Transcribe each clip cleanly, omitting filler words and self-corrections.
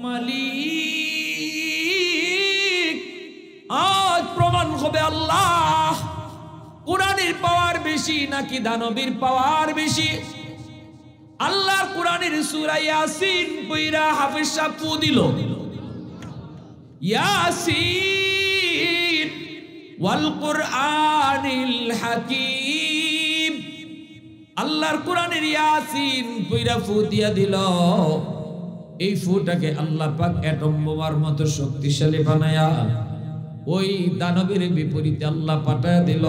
মালিক আজ প্রমাণ হবে আল্লাহ কোরআনের পাওয়ার বেশি নাকি দানবীর পাওয়ার বেশি। আল্লাহর কোরআনের সূরা ইয়াসিন পয়রা হাফেজ সাহেব ফু দিল, ইয়াসিন ওয়াল কুরআনিল হাকীম। আল্লাহর কোরআনের ইয়াসিন পয়রা ফু দিয়া দিল। এই ফুটাকে আল্লাহ পাক অ্যাটম বোমার মতো শক্তিশালী বানায়া ওই দানবের বিপরীতে আল্লাহ পাঠায়া দিল।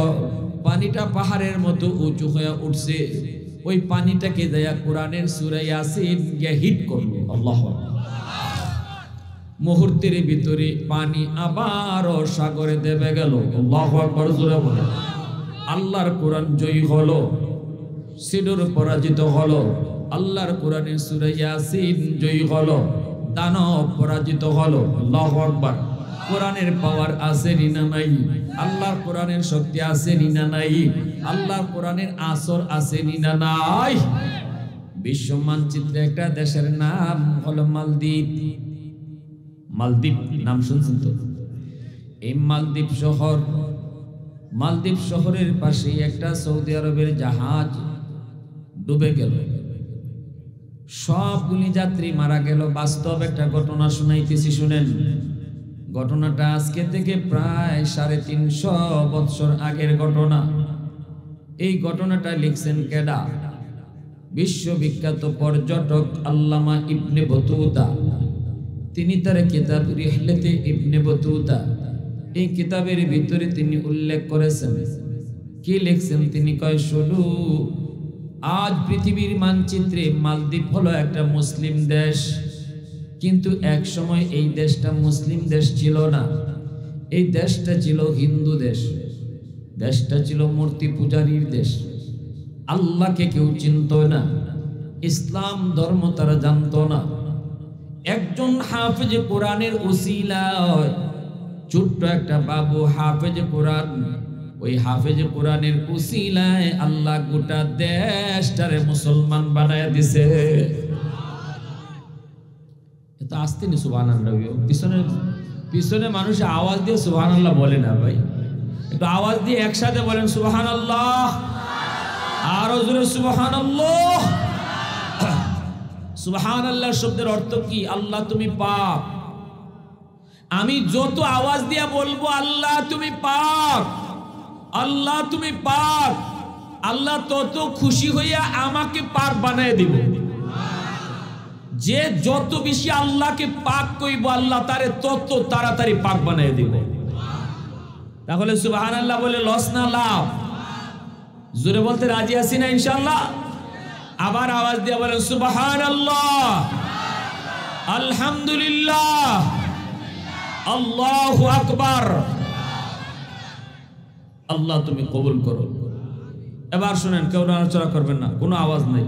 পানিটা পাহাড়ের মতো উঁচু হয়ে উঠছে। ওই পানিটাকে দেয়া কোরআনের সূরা ইয়াসিন গিয়ে হিট করলো। আল্লাহু আকবার। মুহূর্তের ভিতরে পানি আবারও সাগরে দেবে গেল। আল্লাহু আকবার জোরে বলে। আল্লাহর কোরআন জয়ী হলো, সিডর পরাজিত হলো। আল্লাহর কোরআনের সূরা ইয়াসিন জয়ী হলো, দানব পরাজিত হলো। আল্লাহু আকবার। কোরআনের পাওয়ার আছে না নাই? আল্লাহর কোরআনের শক্তি আছে না নাই? আল্লাহর কোরআনের আসর আছে না নাই? বিশ্ব মানচিত্রে একটা দেশের নাম হলো মালদ্বীপ। মালদ্বীপ নাম শুনছেন তো? এই মালদ্বীপ শহরের পাশে একটা সৌদি আরবের জাহাজ ডুবে গেল। সবগুলি যাত্রী মারা গেল। বাস্তব একটা ঘটনা শুনাইতেছি, শুনেন। ঘটনাটা আজকে থেকে প্রায় 350 বছর আগের ঘটনা। এই ঘটনাটা লিখছেন কেডা? বিশ্ববিখ্যাত পর্যটক আল্লামা ইবনে বতুতা। তিনি তার কিতাব রিহলাতে ইবনে বতুতা, এই কিতাবের ভিতরে তিনি উল্লেখ করেছেন, কি লিখছেন তিনি? কয়, শুধু আজ পৃথিবীর মানচিত্রে মালদ্বীপ হলো একটা মুসলিম দেশ, কিন্তু এক সময় এই দেশটা মুসলিম দেশ ছিল না। এই দেশটা ছিল হিন্দু দেশ। দেশটা ছিল মূর্তি পূজারীর দেশ। আল্লাহকে কেউ চিনত না, ইসলাম ধর্ম তারা জানতো না। একজন হাফেজ কোরআনের উসিলায়, ছোট্ট একটা বাবু হাফেজ কোরআন, ওই হাফেজ কোরআনের উসিলায় আল্লাহ গোটা দেশটারে মুসলমান বানায় দিছে। এটা আসতে নি সুবহানাল্লাহ। পিছনে মানুষ আওয়াজ দিয়ে সুবহানাল্লাহ বলে না ভাই, একটু আওয়াজ দিয়ে একসাথে বলেন সুবহানাল্লাহ, আরো জোরে সুবহানাল্লাহ। সুবহানাল্লাহ শব্দের অর্থ কি? আল্লাহ তুমি পাক। আমি যত আওয়াজ দিয়ে বলবো আল্লাহ তুমি পাক, আল্লাহ তুমি পাক, আল্লাহ তত খুশি হইয়া আমাকে পাক বানায় দিব। যে যত বেশি আল্লাহকে পাক কইব আল্লাহ তারে তত তাড়াতাড়ি পাক বানায় দিব। তাহলে সুবহানাল্লাহ বলে লস না লাভ? জোরে বলতে রাজি আছি না ইনশাআল্লাহ? আবার আওয়াজ দিয়ে বলেন সুবহানাল্লাহ, আলহামদুলিল্লাহ, আল্লাহু আকবার। আল্লাহ তুমি কবুল করো। এবার শুনেন, কেউ নড়াচড়া করবেন না, কোনো আওয়াজ নেই।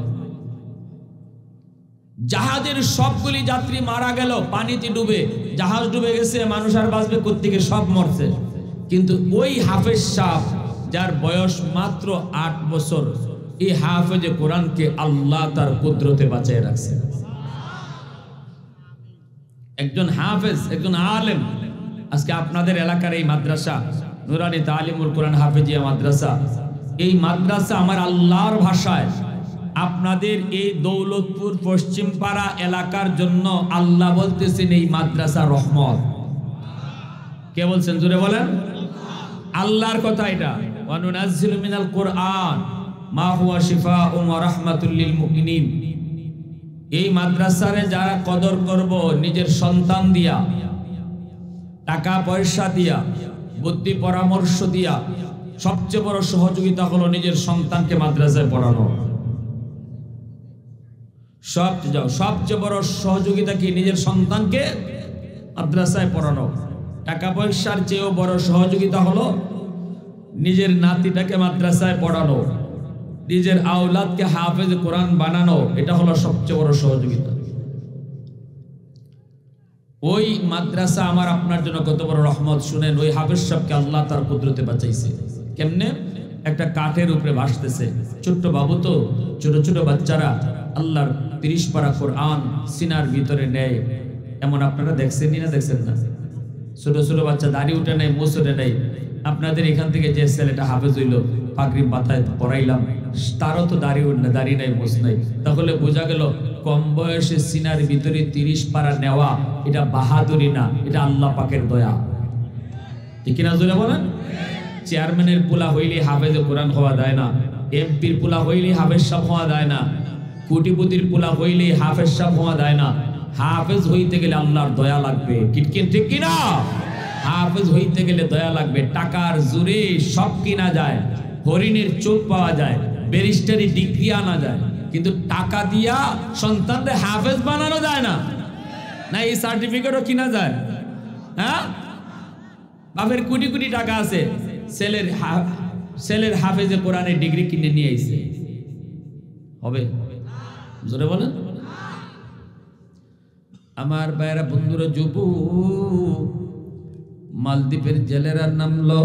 জাহাজের সবগুলি যাত্রী মারা গেল পানিতে ডুবে। জাহাজ ডুবে গেছে, মানুষ আর বাঁচবে কোত্থেকে? সব মরছে। কিন্তু ওই হাফেজ সাহেব, যার বয়স মাত্র 8 বছর, এই হাফেজ কোরআনকে আল্লাহ তার কুদরতে বাঁচিয়ে রাখছে। একজন হাফেজ, একজন আলেম। আজকে আপনাদের এলাকার এই মাদ্রাসা নুরানি তালিমুল কোরআন হাফেজিয়া মাদ্রাসা, এই মাদ্রাসা আমার আল্লাহর ভাষায় আপনাদের এই দৌলতপুর পশ্চিম পাড়া এলাকার জন্য আল্লাহ বলতেছেন এই মাদ্রাসা রহমত। কে বলছেন? জোরে বলেন। আল্লাহর কথা এটা। ওয়া নুনাজ্জিলু মিনাল কোরআন মা হুয়া শিফাউন ওয়া রাহমাতুল লিল মুমিনিন। এই মাদ্রাসারে যারা কদর করব নিজের সন্তান দিয়া, টাকা পয়সা দিয়া, বুদ্ধি পরামর্শ দিয়া, সবচেয়ে বড় সহযোগিতা হলো নিজের সন্তানকে মাদ্রাসায় পড়ানো। সবচেয়ে বড় সহযোগিতা কি? নিজের সন্তানকে মাদ্রাসায় পড়ানো। টাকা পয়সার চেয়েও বড় সহযোগিতা হলো নিজের নাতিটাকে মাদ্রাসায় পড়ানো, নিজের আওলাদকে হাফেজ কোরআন বানানো। এটা হলো সবচেয়ে বড় সহযোগিতা। ওই মাদ্রাসা আমার আপনার জন্য কত বড় রহমত শুনেন। ওই হাফেজ সাহেবকে আল্লাহ তার কুদরতে বাঁচাইছে। কেমনে? একটা কাঠের উপরে ভাসতেছে, ছোট্ট বাবু তো, ছোট ছোট বাচ্চারা আল্লাহর 30 পারা কোরআন সিনার ভিতরে নেয়। এমন আপনারা দেখছেন না দেখছেন না? ছোট ছোট বাচ্চা দাড়ি উঠে নেই, মোছ উঠে নেই। আপনাদের এখান থেকে যে ছেলেটা হাফেজ হইল, পাগড়ি মাথায় পরাইলাম, তারও তো দাড়ি উঠে না, দাড়ি নাই, মোছ নাই। তাহলে বোঝা গেল কম বয়সে সিনার ভিতরে 30 পারা নেওয়া এটা বাহাদুরি না, এটা আল্লাহ পাকের দয়া। ঠিক কিনা জোরে বলেন? চেয়ারম্যানের পোলা হইলে হাফেজে কোরআন হওয়া যায় না, এমপির পোলা হইলে হাফেজ সাহেব হওয়া যায় না, কোটিপতির পোলা হইলে হাফেজ সাহেব হওয়া যায় না। হাফেজ হইতে গেলে আল্লাহর দয়া লাগবে। ঠিক কিনা? হাফেজ হইতে গেলে দয়া লাগবে। টাকার জোরে সব কিনা যায়, হরিণের চোখ পাওয়া যায়, ব্যারিস্টারি ডিগ্রি আনা যায়, কিন্তু টাকা দিয়া সন্তানদের হাফেজ বানানো যায় না। না এই সার্টিফিকেটও কিনা যায়? হ্যাঁ, বাপের কোটি কোটি টাকা আছে, ছেলের হাফেজে কোরআনের ডিগ্রি কিনে নিয়ে আইছে, হবে? জোরে বলেন। আমার ভাইয়েরা, বন্ধুরা, যুবক, মালদ্বীপের জেলেরা নামলো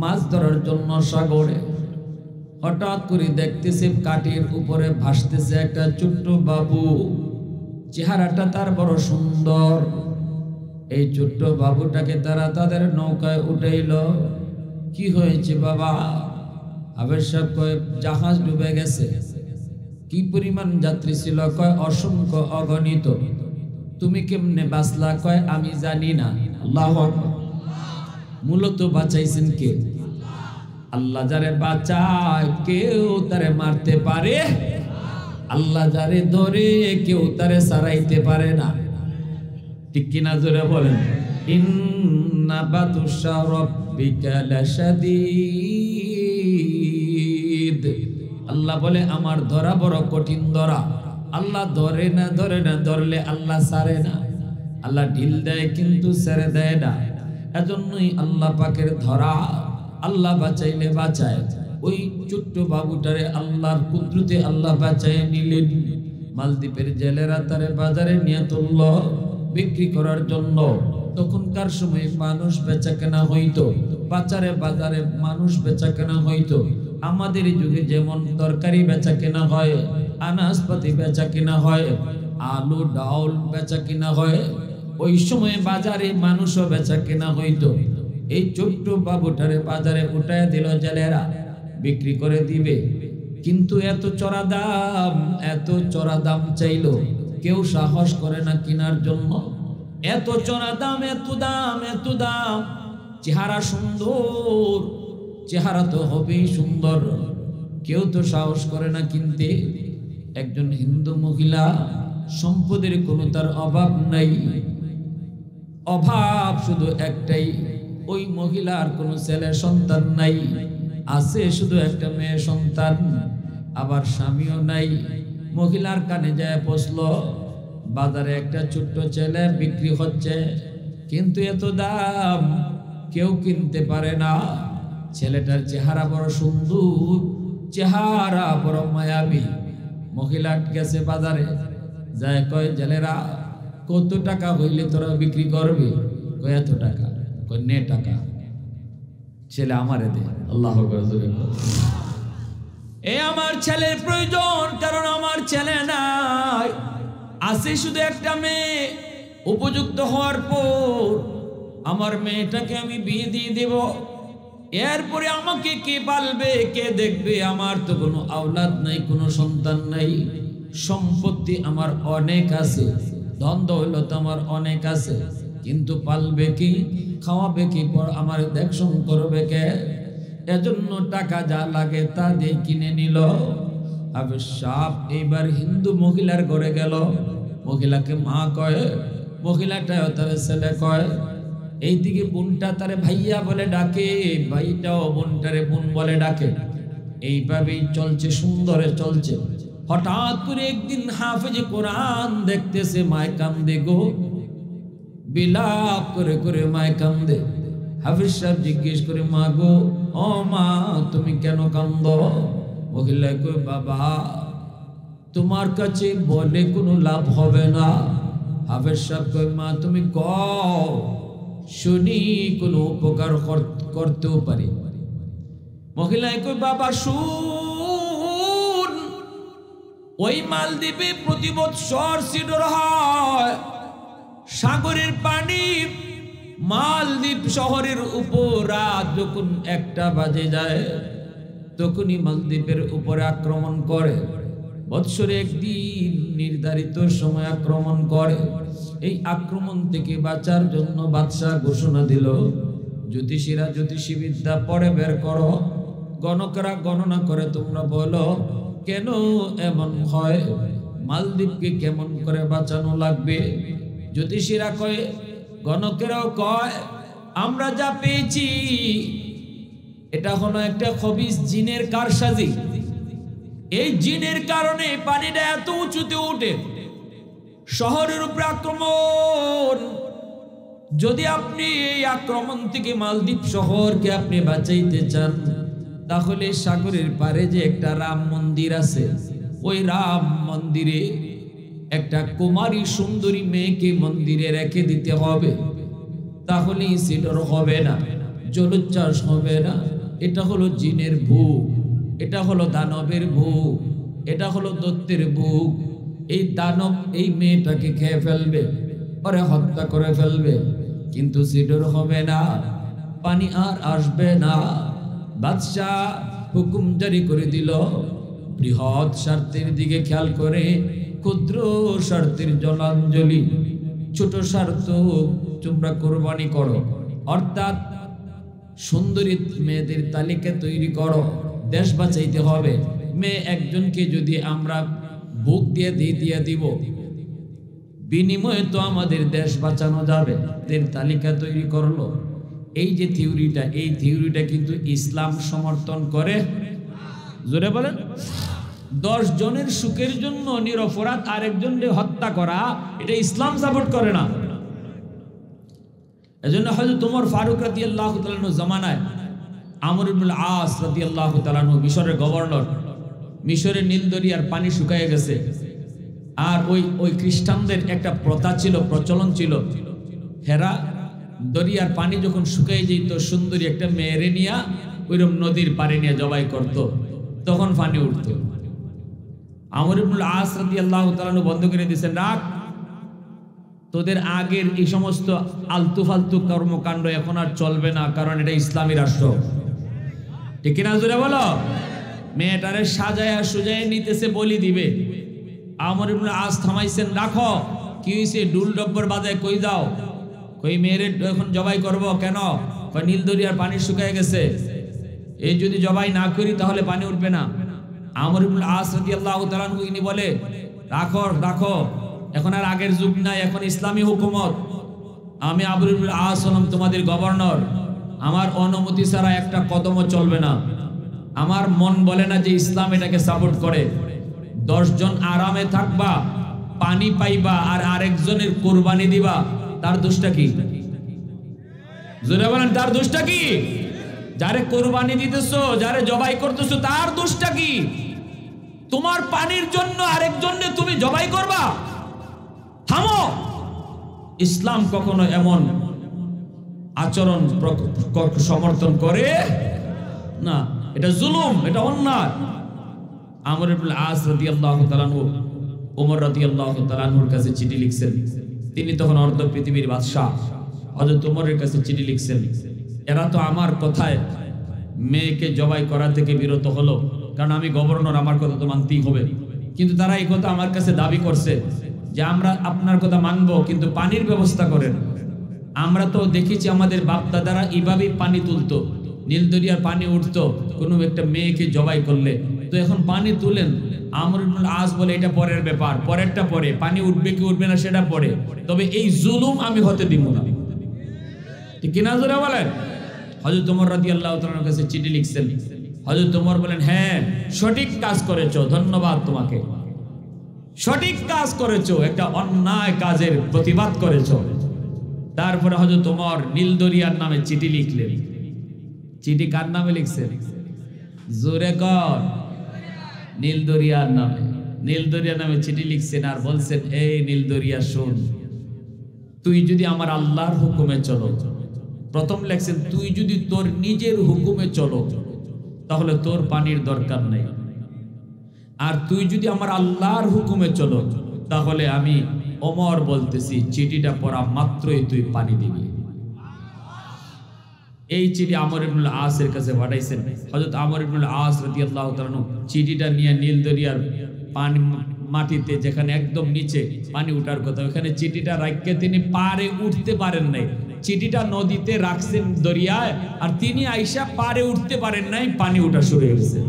মাছ ধরার জন্য সাগরে। হঠাৎ করে দেখতেছে কাঠের উপরে ভাসতেছে একটা ছোট্ট বাবু। চেহারাটা তার বড় সুন্দর। এই ছোট্ট বাবুটাকে তারা তাদের নৌকায় উঠাইল। কি হয়েছে বাবা? হাফেজ সাহেব কয়, জাহাজ ডুবে গেছে। কি পরিমাণ যাত্রী ছিল? কয়, অসংখ্য, অগণিত। তুমি কেমনে বাঁচলা? কয়, আমি জানি না। আল্লাহু আকবার। মূলত বাঁচাইছেন কে? আল্লাহ যারে বাঁচায় কেউ তারে মারতে পারে, আল্লাহ যারে ধরে কেউ তারে সারাইতে পারে না। ঠিক কিনা জোরে বলেন? ইন্না বাতুশা রাব্বিকা লাশাদীদ। আল্লাহ বলে আমার ধরা বড় কঠিন ধরা। আল্লাহ ধরে না, ধরলে আল্লাহ ছাড়ে না। আল্লাহ ঢিল দেয় কিন্তু ছেড়ে দেয় না। এজন্যই আল্লাহ পাকের ধরা। আল্লাহ বাঁচাইলে বাঁচায়। ওই ছোট্ট বাবুটারে আল্লাহর কুদরতে আল্লাহ বাঁচায় নিলেন। মালদ্বীপের জেলেরা তারে বাজারে নিয়ে তুলল বিক্রি করার জন্য। তখনকার সময় মানুষ বেচা কেনা হইতো, বাজারে মানুষ বেচা কেনা হইতো। আমাদের যুগে যেমন তরকারি বেচা কেনা হয়, আনাজপাতি বেচা কেনা হয়, আলু ডাউল বেচা কেনা হয়, ওই সময় বাজারে মানুষও বেচা কেনা হইতো। এই ছোট্ট বাবুটারে বাজারে উঠায় দিল জেলেরা, বিক্রি করে দিবে। কিন্তু এত চড়া দাম চাইলো, কেউ সাহস করে না কেনার জন্য। এত চড়া দাম, এত দাম। চেহারা সুন্দর, চেহারা তো হবেই সুন্দর, কেউ তো সাহস করে না কিনতে। একজন হিন্দু মহিলা, সম্পদের কোনো তার অভাব নাই, অভাব শুধু একটাই, ওই মহিলার কোনো ছেলে সন্তান নাই, আছে শুধু একটা মেয়ে সন্তান, আবার স্বামীও নাই। মহিলার কানে যায় পৌঁছলো, বাজারে একটা ছোট্ট ছেলে বিক্রি হচ্ছে, কিন্তু এত দাম কেউ কিনতে পারে না। ছেলেটার চেহারা বড় সুন্দর, চেহারা বড় মায়াবী। মহিলা গেছে বাজারে, যায় কয়, জেলেরা কত টাকা হইলে তোরা বিক্রি করবি? কয়, এত টাকা। কয়, নে টাকা। ছেলে আমারে দে। আল্লাহু আকবার। এ আমার ছেলের প্রয়োজন, কারণ আমার ছেলে নাই, আছে শুধু একটা মেয়ে। উপযুক্ত হওয়ার পর আমার মেয়েটাকে আমি বিয়ে দিয়ে দেব। এরপরে আমাকে কে পালবে, কে দেখবে? আমার তো কোনো আওলাদ নাই, কোনো সন্তান নাই। সম্পত্তি আমার অনেক আছে, ধন দৌলত আমার অনেক আছে, কিন্তু পালবে কি, খাওয়াবে কি, পর আমার দেখশন করবে কে? এজন্য টাকা যা লাগে তা দিয়ে কিনে নিল। হাফেজ সাহেব এইবার হিন্দু মহিলার ঘরে গেল। মহিলাকে মা কয়, মহিলাটাও তার ছেলে কয়। এইদিকে বোনটা তারে ভাইয়া বলে ডাকে, ভাইটাও বোনটারে বোন বলে ডাকে। এইভাবেই চলছে, সুন্দরে চলছে। হঠাৎ করে একদিন হাফেজ কোরআন দেখতেছে, মায় কান্দে গো, বিলাপ করে করে মায় কান্দে। হাফেজ সাহেব জিজ্ঞেস করে, মা গো, ও মা তুমি কেন কান্দ? মহিলা কই, বাবা তোমার কাছে বলে কোনো লাভ হবে না। হাফেজ সাহেব কই, মা তুমি কও শুনি, কোনো উপকার করতেও পারি। মহিলায় কই, বাবা শুন, ওই মালদ্বীপে প্রতি বৎসর সিডর হয়, সাগরের পানি মালদ্বীপ শহরের উপর রাত যখন 1টা বাজে যায় তখনই মালদ্বীপের উপরে আক্রমণ করে। বৎসরে একদিন নির্ধারিত সময় আক্রমণ করে। এই আক্রমণ থেকে বাঁচার জন্য বাদশাহ ঘোষণা দিল, জ্যোতিষীরা জ্যোতিষীবিদ্যা পড়ে বের করো, গণকরা গণনা করে তোমরা বলো কেন এমন হয়, মালদ্বীপকে কেমন করে বাঁচানো লাগবে। জ্যোতিষীরা কয়, গণকেরাও কয়, আমরা যা পেয়েছি এটা হলো একটা খবিস জিনের কারসাজি। এই জিনের কারণে পানিটা এত উঁচুতে উঠে, শহরের উপরে আক্রমণ। যদি আপনি এই আক্রমণ থেকে মালদ্বীপ শহরকে আপনি বাঁচাইতে চান, তাহলে সাগরের পারে যে একটা রাম মন্দির আছে, ওই রাম মন্দিরে একটা কুমারী সুন্দরী মেয়েকে মন্দিরে রেখে দিতে হবে। তাহলেই সিডর হবে না, জলোচ্ছ্বাস হবে না। এটা হলো জিনের ভূত, এটা হলো দানবের ভূত, এটা হলো দৈত্যের ভূত। এই দানব এই মেয়েটাকে খেয়ে ফেলবে, পরে হত্যা করে ফেলবে, কিন্তু সিডর হবে না, পানি আর আসবে না। বাদশাহ হুকুম জারি করে দিল, বৃহৎ স্বার্থের দিকে খেয়াল করে ক্ষুদ্র স্বার্থের জলাঞ্জলি, ছোট স্বার্থ তোমরা কোরবানি করো। অর্থাৎ সুন্দরী মেয়েদের তালিকা তৈরি করো, দেশ বাঁচাইতে হবে। মেয়ে একজনকে যদি আমরা বুক দিয়ে দিব, বিনিময়ে তো আমাদের দেশ বাঁচানো যাবে। এর তালিকা তৈরি করলো। এই যে থিওরিটা, এই থিওরিটা কিন্তু ইসলাম সমর্থন করে। জোরে বলেন। 10 জনের সুখের জন্য নিরপরাধ আরেকজনকে হত্যা করা, এটা ইসলাম সাপোর্ট করে না। এজন্য হযরত ওমর ফারুক রাদিয়াল্লাহু তাআলা আনহু জামানায় আমর ইবনুল আস রাদিয়াল্লাহু তাআলা আনহু মিশরের গভর্নর, মিশরের নীল দরিয়ার পানি শুকিয়ে গেছে। আর ওই খ্রিস্টানদের একটা প্রথা ছিল, প্রচলন ছিল, হেরা দরিয়ার পানি যখন শুকিয়ে যেত, সুন্দরী একটা মেয়েরে নিয়ে ওইরকম নদীর পাড়ে নিয়ে জবাই করত, তখন পানি উঠত। আমর ইবনুল আস রাদিয়াল্লাহু তাআলা আনহু বন্ধ করে দিয়েছেন, রাখ, তোদের আগের এই সমস্ত আলতু ফালতু কর্মকাণ্ড এখন আর চলবে না, কারণ এটা ইসলামী রাষ্ট্র। ঠিক কিনা জোরে বলো। মেয়েটারে সাজায়া সুজায় নিতেছে, বলি দিবে। আমর ইবনুল আস থামাইছেন, রাখো, কি হয়েছে, ডুল ডব্বর বাজায় কই যাও, কই মেয়েরে এখন জবাই করব কেন, কই নীল দরিয়ার পানি শুকিয়ে গেছে, এই যদি জবাই না করি তাহলে পানি উঠবে না। আমর ইবনুল আস রাদিয়াল্লাহু তাআলা আনহু ইনি বলে, রাখো রাখো, এখন আর আগের যুগ নাই, এখন ইসলামী হুকুমত। আমি আমর ইবনুল আস হলাম তোমাদের গভর্নর, আমার অনুমতি ছাড়া একটা কদমও চলবে না। আমার মন বলে না যে ইসলাম এটাকে সাপোর্ট করে। 10 জন আরামে থাকবা, পানি পাইবা, আর আরেকজনের কুরবানি দিবা, তার দোষটা কি? জোরে বলেন, তার দোষটা কি? যারে কুরবানি দিতেছো, যারে জবাই করতেছো, তার দোষটা কি? তোমার পানির জন্য আরেকজনকে তুমি জবাই করবা? থামো। ইসলাম কখনো এমন আচরণ সমর্থন করে না, এটা জুলুম, এটা অন্যায়। আমর ইবনুল আস রাদিয়াল্লাহু তাআলা আনহু ওমর রাদিয়াল্লাহু তাআলা আনহুর কাছে চিঠি লিখছেন। তিনি তখন অর্ধ পৃথিবীর বাদশা। হযরত ওমরের কাছে চিঠি লিখছেন, এরা তো আমার কথায় মেয়েকে জবাই করা থেকে বিরত হলো, কারণ আমি গভর্নর, আমার কথা তো মানতেই হবে। কিন্তু তারা এই কথা আমার কাছে দাবি করছে যে আমরা আপনার কথা মানবো, কিন্তু পানির ব্যবস্থা করেন। আমরা তো দেখেছি আমাদের বাপ দাদারা এইভাবেই পানি তুলতো, নীল দরিয়ার পানি উঠতো কোনো একটা মেয়েকে জবাই করলে, তো এখন পানি তুলেন। আমর ইবনুল আস বলে, এটা পরের ব্যাপার, পরেরটা পরে, পানি উঠবে কি উঠবে না সেটা পরে, তবে এই জুলুম আমি হতে দিব না। ঠিক কিনা জোরে বলেন। হযরত ওমর রাদিয়াল্লাহু তাআলার কাছে চিঠি লিখছেন। হযরত ওমর বলেন, হ্যাঁ সঠিক কাজ করেছো, ধন্যবাদ তোমাকে, সঠিক কাজ করেছো, একটা অন্যায় কাজের প্রতিবাদ করেছো। তারপরে হযরত ওমর নীল দরিয়ার নামে চিঠি লিখলেন। চিঠি কার নামে লিখছেন? জোরে কর। নীল দরিয়ার নামে। নীল দরিয়ার নামে চিঠি লিখছেন আর বলছেন, এই নীল দরিয়া শোন, তুই যদি আমার আল্লাহর হুকুমে চলো, প্রথম লেখছেন, তুই যদি তোর নিজের হুকুমে চলো তাহলে তোর পানির দরকার নেই, আর তুই যদি আমার আল্লাহর হুকুমে চলো তাহলে আমি ওমর বলতেছি চিঠিটা পড়া মাত্রই তুই পানি দিবি। এই চিঠি আমর ইবনুল আসের কাছে পাঠাইছেন। হযরত আমর ইবনুল আস রাদিয়াল্লাহু তাআলা চিঠিটা নিয়ে নীল দরিয়ার পানি মাটিতে যেখানে একদম নিচে পানি উঠার কথা ওখানে চিঠিটা রাখকে তিনি পারে উঠতে পারেন নাই। চিঠিটা নদীতে রাখছেন দরিয়ায়, আর তিনি আইসা পারে উঠতে পারেন নাই, পানি উঠা শুরু হয়েছে।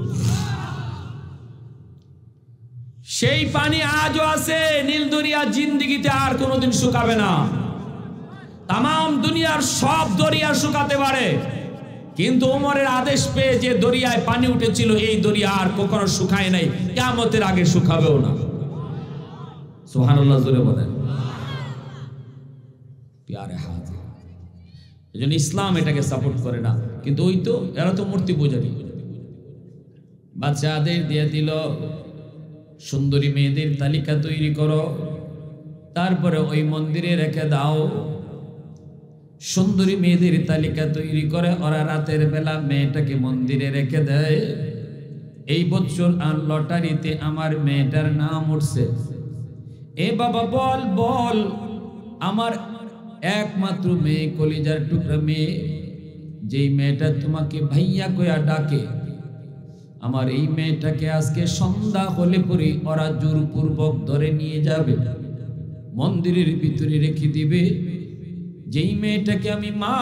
সেই পানি আজও আছে নীল দরিয়া, জিন্দেগিতে আর কোনোদিন শুকাবে না। তাম দুনিয়ার সব দরিয়া শুকাতে পারে, কিন্তু ওমরের আদেশ পেয়ে যে দরিয়ায় পানি উঠেছিল এই দরিয়া আর কখনো শুকায় নাই, কিয়ামতের আগে শুকাবেও না। সুবহানাল্লাহ জোরে বলেন। প্যারে হাজির, এজন্য ইসলাম এটাকে সাপোর্ট করে না। কিন্তু ওই তো এরা তো মূর্তি পূজারী। বাচ্চাদের দিয়ে দিল সুন্দরী মেয়েদের তালিকা তৈরি করো, তারপরে ওই মন্দিরে রেখে দাও। সুন্দরী মেয়েদের তালিকা তৈরি করে ওরা রাতের বেলা মেয়েটাকে মন্দিরে রেখে দেয়। এই বছর আর লটারিতে আমার মেয়েটার নাম উঠছে। এ বাবা বল বল, আমার একমাত্র মেয়ে, কলিজার টুকরা মেয়ে, যেই মেয়েটা তোমাকে ভাইয়া কয়া ডাকে, আমার এই মেয়েটাকে আজকে সন্ধ্যা হলে পরে ওরা জোরপূর্বক ধরে নিয়ে যাবে, মন্দিরের ভিতরে রেখে দিবে। যেই মেয়েটাকে আমি মা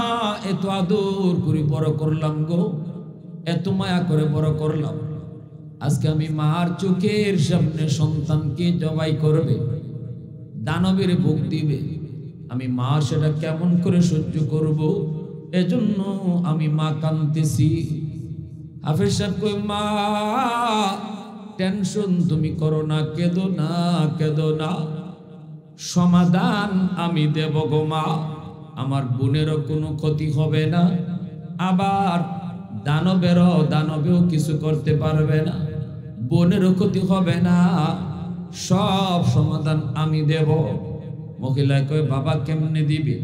এত আদর করে বড় করলাম গো, এত মায়া করে বড় করলাম, আজকে আমি মার চোখের সামনে সন্তানকে জবাই করবে, দানবের ভোগ দিবে, আমি মা সেটা কেমন করে সহ্য করব? এজন্য আমি মা কাঁদতেছি। হাফেজ সাহেব কই, মা টেনশন তুমি করো না, কেঁদো না, কেঁদো না, সমাধান আমি দেব গো মা, আমার বোনেরও কোনো ক্ষতি হবে না, আবার দানবেও কিছু করতে পারবে না, বোনেরও ক্ষতি হবে না, সব সমাধান আমি দেব। মহিলায় কয়, বাবা কেমনে দিবি?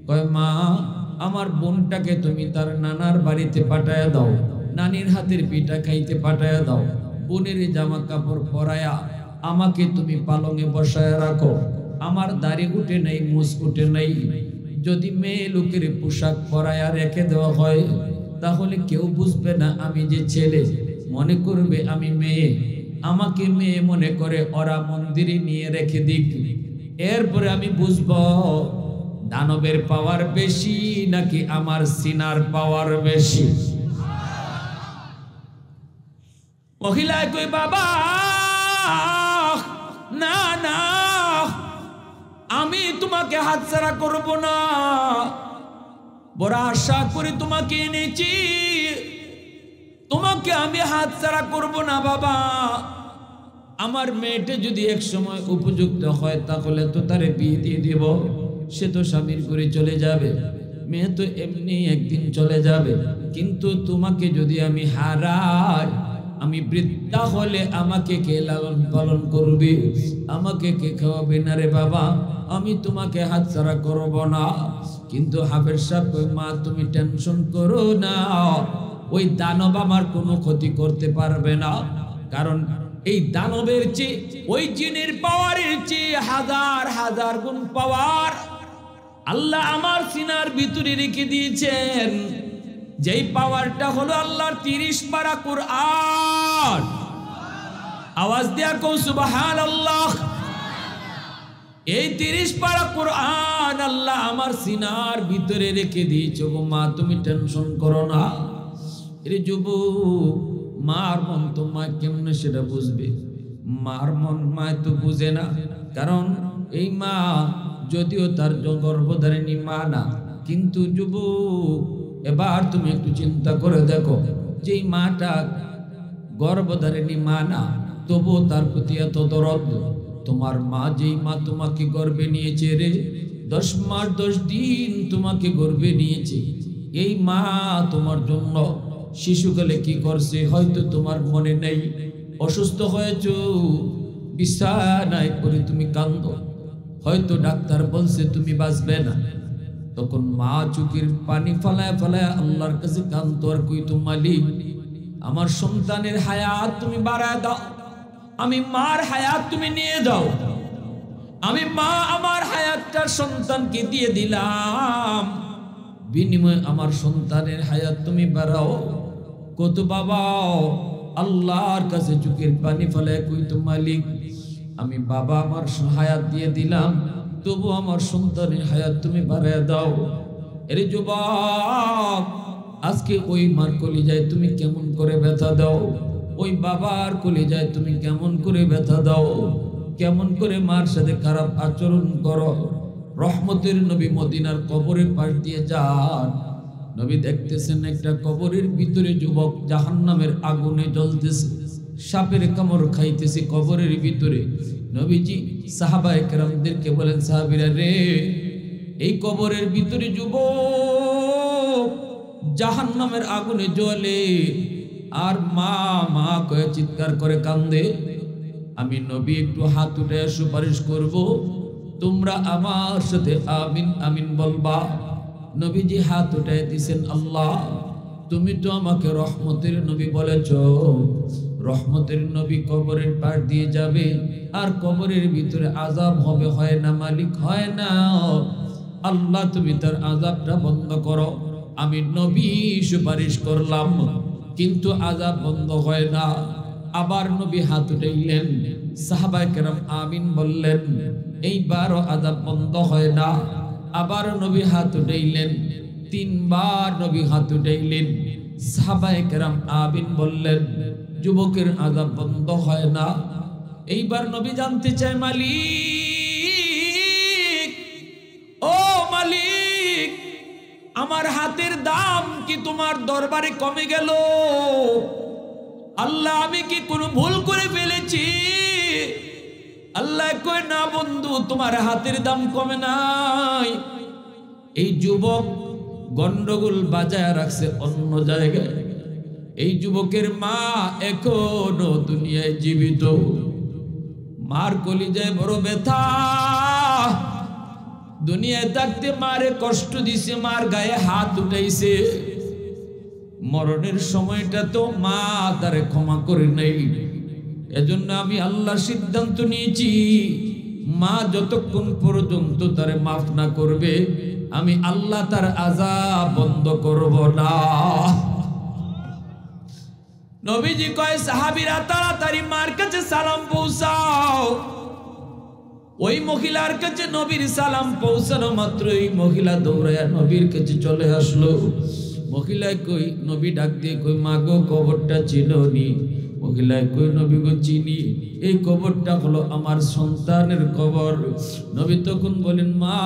কয়, মা আমার বোনটাকে তুমি তার নানার বাড়িতে পাঠায়া দাও, নানির হাতের পিঠা খাইতে পাঠায়া দাও, বোনের জামা কাপড় পরায়া আমাকে তুমি পালঙে বসায় রাখো, আমার দাড়ি উঠে নাই, মুছ উঠে নাই, যদি মেয়ে লোকের পোশাক পরায়া রেখে দেওয়া হয় তাহলে কেউ বুঝবে না আমি যে ছেলে, মনে করবে আমি মেয়ে, আমাকে মেয়ে মনে করে ওরা মন্দিরে নিয়ে রেখে দিক, এরপরে আমি বুঝবো দানবের পাওয়ার বেশি নাকি আমার সিনার পাওয়ার বেশি। মহিলায় কই, বাবা না না, আমি তোমাকে হাতছাড়া করব না, বড় আশা করে তোমাকে এনেছি, তোমাকে আমি হাতছাড়া করব না বাবা। আমার মেয়েটা যদি এক সময় উপযুক্ত হয় তাহলে তো তারে বিয়ে দিয়ে দেব, সে তো স্বামীর করে চলে যাবে, মেয়ে তো এমনি একদিন চলে যাবে, কিন্তু তোমাকে যদি আমি হারাই, আমি বৃদ্ধা হলে আমাকে কে লালন পালন করবে, আমাকে কে খাওয়াবে না রে বাবা, আমি তোমাকে হাতছাড়া করব না। কিন্তু হাফেজ সাহেব কই, মা তুমি টেনশন করো না, ওই দানব আমার কোনো ক্ষতি করতে পারবে না, কারণ এই দানবের চেয়ে ওই জিনের পাওয়ারের চেয়ে হাজার হাজার গুণ পাওয়ার আল্লাহ আমার সিনার ভিতরে রেখে দিয়েছেন, যেই পাওয়ারটা হলো আল্লাহর 30 পারা কুরআন। আওয়াজ দিয়া কও সুবহানাল্লাহ। এই 30 পারা কুরআন আল্লাহ আমার সিনার ভিতরে রেখে দিয়েছে গো মা, তুমি টেনশন করো না। এর যুবক, মার মন তো মা কেমনে সেটা বুঝবে? মার মন মা তো বুঝে না, কারণ এই মা যদিও তার গর্ভধারিণী মা না, কিন্তু যুবক এবার তুমি একটু চিন্তা করে দেখো, যেই মাটা গর্ভধারিণী মা না, তবুও তার প্রতি এত দরদ। তোমার মা, যেই মা তোমাকে গর্ভে নিয়েছে রে, 10 মাস 10 দিন তোমাকে গর্ভে নিয়েছে, এই মা তোমার জন্য শিশুকালে কি করছে হয়তো তোমার মনে নেই। অসুস্থ হয়েছো, বিছানায় পড়ে তুমি কাঁদো, হয়তো ডাক্তার বলছে তুমি বাঁচবে না, তখন মা চোখের পানি ফলায় ফলায় আল্লাহর কাছে কাঁদতো আর কইতো, মালিক আমার সন্তানের হায়াত তুমি বাড়ায় দাও, আমি মার হায়াত তুমি নিয়ে যাও। আমি মা আমার হায়াতটা সন্তানকে দিয়ে দিলাম, বিনিময়ে আমার সন্তানের হায়াত তুমি বাড়াও। কত বাবা আল্লাহর কাছে চোখের পানি ফেলায় কইতো, মালিক আমি বাবা আমার হায়াত দিয়ে দিলাম, তবু আমার সন্তানের হায়াত তুমি বাড়ায় দাও। এর যুবক, আজকে ওই মার কলিজায় তুমি কেমন করে ব্যথা দাও, ওই বাবার কলিজায় তুমি কেমন করে ব্যথা দাও, কেমন করে মার সাথে খারাপ আচরণ করো। রহমতের নবী মদিনার কবরের পাশ দিয়ে যান, নবী দেখতেছেন একটা কবরের ভিতরে যুবক জাহান্নামের আগুনে জ্বলতেছে, সাপের কামড় খাইতেছে কবরের ভিতরে। নবীজি সাহাবায়ে কেরামদেরকে বলেন, সাহাবীরা রে, এই কবরের ভিতরে যুবক জাহান্নামের আগুনে জ্বলে আর মা মা কয়ে চিৎকার করে কান্দে। আমি নবী একটু হাত উঠে সুপারিশ করব, তোমরা আমার সাথে আমিন আমিন বলবা। নবীজি হাত উঠে দিছেন, আল্লাহ তুমি তো আমাকে রহমতের নবী বলেছ, রহমতের নবী কবরের পার দিয়ে যাবে আর কবরের ভিতরে আযাব হবে, হয় না মালিক, হয় না। আল্লাহ তুমি তার আযাবটা বন্ধ করো। আমি নবী সুপারিশ করলাম, কিন্তু আযাব বন্ধ হয় না। আবার নবী হাত উঠাইলেন, সাহাবায়ে কেরাম আমিন বললেন, এইবারও আযাব বন্ধ হয় না। আবার নবী হাত উঠাইলেন, তিনবার নবী হাত উঠাইলেন, সাহাবায়ে কেরাম আমিন বললেন, যুবকের আযাব বন্ধ হয় না। এইবার নবী জানতে চায়, মালিক ও মালিক, আমার হাতের দাম কি তোমার দরবারে কমে গেল? আল্লাহ আমি কি কোনো ভুল করে ফেলেছি? আল্লাহ কয়, না বন্ধু, তোমার হাতের দাম কমে নাই। এই যুবক গন্ডগোল বাজায় রাখছে অন্য জায়গায়। এই যুবকের মা এখনো দুনিয়ায় জীবিত, মার কলিজায় বড় ব্যথা। দুনিয়ায় থাকতে মারে কষ্ট দিছে, মার গায়ে হাত উঠাইছে, মরণের সময়টা তো মা তারে ক্ষমা করে নাই। এজন্য আমি আল্লাহ সিদ্ধান্ত নিয়েছি, মা যতক্ষণ পর্যন্ত তারে মাফ না করবে, আমি আল্লাহ তার আযাব বন্ধ করব না। নবীজি কয়, সাহাবীরা তাড়াতাড়ি মার কাছে সালাম পৌঁছাও। ওই মহিলার কাছে নবীর সালাম পৌঁছানো মাত্রই মহিলা দৌড়ায়া নবীর কাছে চলে আসলো। মহিলায় কই, নবী ডাক দিয়ে কই, মা গো কবরটা চিনোনি? মহিলায় কই, নবী গো চিনি, এই কবরটা হলো আমার সন্তানের কবর। নবী তখন বলেন, মা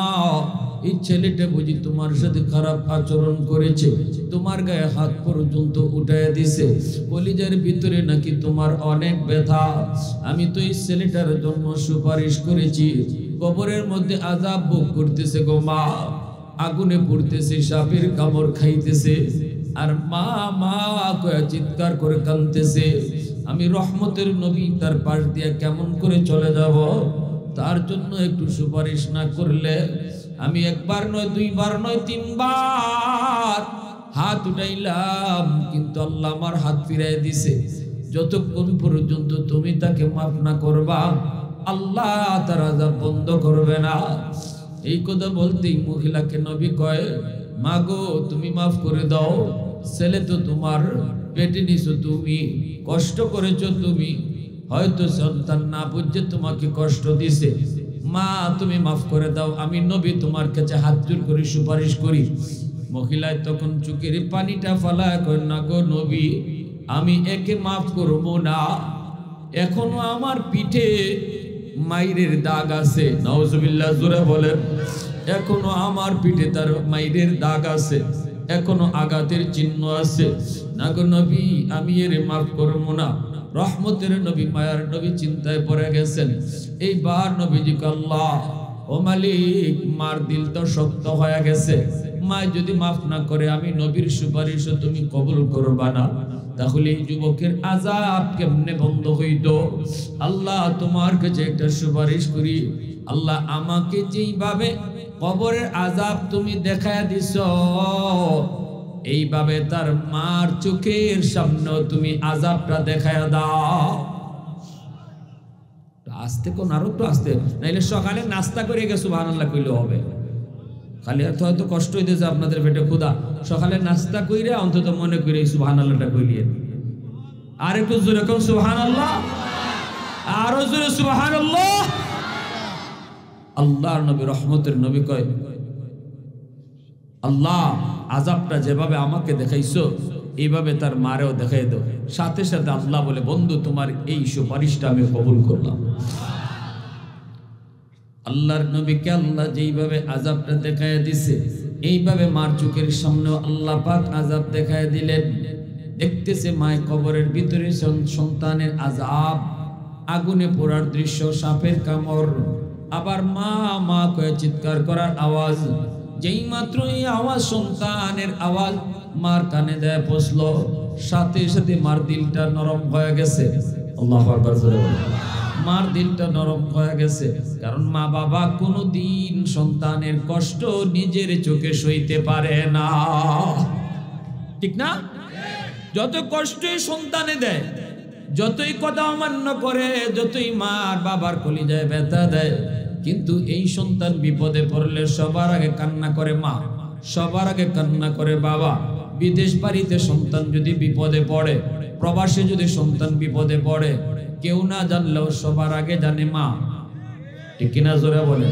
এই ছেলেটা বুঝি তোমার সাথে খারাপ আচরণ করেছে, তোমার গায়ে হাত পর্যন্ত উঠায় দিছে, কলিজার ভিতরে নাকি তোমার অনেক ব্যথা। আমি তো এই ছেলেটার জন্য সুপারিশ করেছি, কবরের মধ্যে আযাব ভোগ করতেছে গো মা, আগুনে পড়তেছে, সাপের কামড় খাইতেছে, আর মা মা কয়ে চিৎকার করে কাঁদতেছে। আমি রহমতের নবী তার পাশ দিয়ে কেমন করে চলে যাব? তার জন্য একটু সুপারিশ না করলে আমি একবার নয়, দুইবার নয়, তিনবার হাত উঠাইলাম, কিন্তু আল্লাহ আমার হাত ফিরাই দিছে। যতক্ষণ পর্যন্ত তুমি তাকে মাফ না করবা, আল্লাহ তার আযাব বন্ধ করবে না। এই কথা বলতেই মহিলাকে নবী কয়, মা গো তুমি মাফ করে দাও, ছেলে তো তোমার, পেটে নিছো তুমি, কষ্ট করেছো তুমি, হয়তো সন্তান না বুঝে তোমাকে কষ্ট দিছে, মা তুমি মাফ করে দাও, আমি নবী তোমার কাছে হাত জোর করে সুপারিশ করি। মহিলায় তখন চোখের পানিটা ফালায় কয়, না গো নবী, আমি একে মাফ করবো না, এখনো আমার পিঠে মাইরের দাগ আছে। নাউজুবিল্লাহ, জোরে বলেন। এখনো আমার পিঠে তার মাইরের দাগ আছে, এখনো আঘাতের চিহ্ন আছে। না গো নবী, আমি এর মাফ করবো না। রহমতের নবী, মায়ার নবী চিন্তায় পড়ে গেছেন। এইবার নবীজি কয়, আল্লাহ ও মালিক, মার দিল তো শক্ত হয়ে গেছে, মা যদি মাফ না করে আমি নবীর সুপারিশও তুমি কবুল করবা না, তাহলে এই যুবকের আযাব কেমনে বন্ধ হইত? আল্লাহ তোমার কাছে একটা সুপারিশ করি, আল্লাহ আমাকে যেইভাবে কবরের আযাব তুমি দেখায় দিছ, এইভাবে তার মার চোখের সামনে তুমি আযাবটা দেখায় দাও। আস্তে কোন আরো তো আস্তে, নাইলে সকালে নাস্তা করে গিয়ে সুবহানাল্লাহ কইলে হবে। খালি আর হয়তো কষ্ট হইতেছে আপনাদের পেটে ক্ষুধা, সকালে নাস্তা কইরে অন্তত মনে করে সুবহানাল্লাহটা কইলিয়েন। আর একটু জোরে কোন সুবহানাল্লাহ, আরো জোরে সুবহানাল্লাহ। আল্লাহর নবী রহমতের নবী কয়, আল্লাহ আযাবটা যেভাবে আমাকে দেখাইছো এইভাবে তার মারেও দেখাই দাও। সাথে সাথে আল্লাহ বলে, বন্ধু তোমার এই সুপারিশটা আমি কবুল করলাম। আল্লাহর নবীকে আল্লাহ যেইভাবে আযাবটা দেখায় দিছে, এইভাবে মার চোখের সামনেও আল্লাহ পাক আযাব দেখায় দিলেন। দেখতেছে মায় কবরের ভিতরে সন্তানের আযাব, আগুনে পোড়ার দৃশ্য, সাপের কামড়, আবার মা মা কয়ে চিৎকার করার আওয়াজ। যেই মাত্র এই আওয়াজ, সন্তানের আওয়াজ মার কানে দেয় পৌঁছলো, সাথে সাথে মার দিলটা নরম হয়ে গেছে। আল্লাহু আকবার জোরে বলেন। মার দিলটা নরম হয়ে গেছে, কারণ মা বাবা কোনোদিন সন্তানের কষ্ট নিজের চোখে সইতে পারে না, ঠিক না? যত কষ্টই সন্তানে দেয়, যতই কথা অমান্য করে, যতই মার বাবার কলিজায় ব্যথা দেয়, কিন্তু এই সন্তান বিপদে পড়লে সবার আগে কান্না করে মা, সবার আগে কান্না করে বাবা। বিদেশ বাড়িতে সন্তান যদি বিপদে পড়ে, প্রবাসে যদি সন্তান বিপদে পড়ে, কেউ না জানলেও সবার আগে জানে মা, ঠিক কিনা জোরে বলে।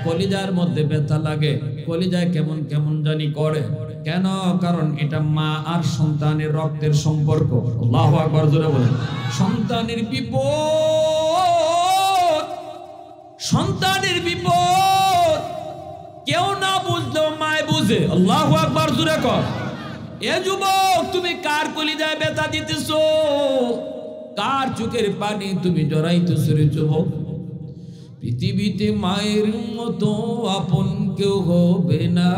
কলিজার মধ্যে ব্যথা লাগে, কলিজায় কেমন কেমন জানি করে, কেন? কারণ এটা মা আর সন্তানের রক্তের সম্পর্ক। আল্লাহু আকবার জোরে বলেন। সন্তানের বিপদ, সন্তানের বিপদ কেউ না বুঝলেও মায় বুঝে। আল্লাহু আকবার জোরে কর। এ যুবক, তুমি কার কলিজায় ব্যথা দিতেছো? কার চোখের পানি তুমি জড়াইতেছো রে যুবক? পৃথিবীতে মায়ের মতো আপন কেউ হবে না,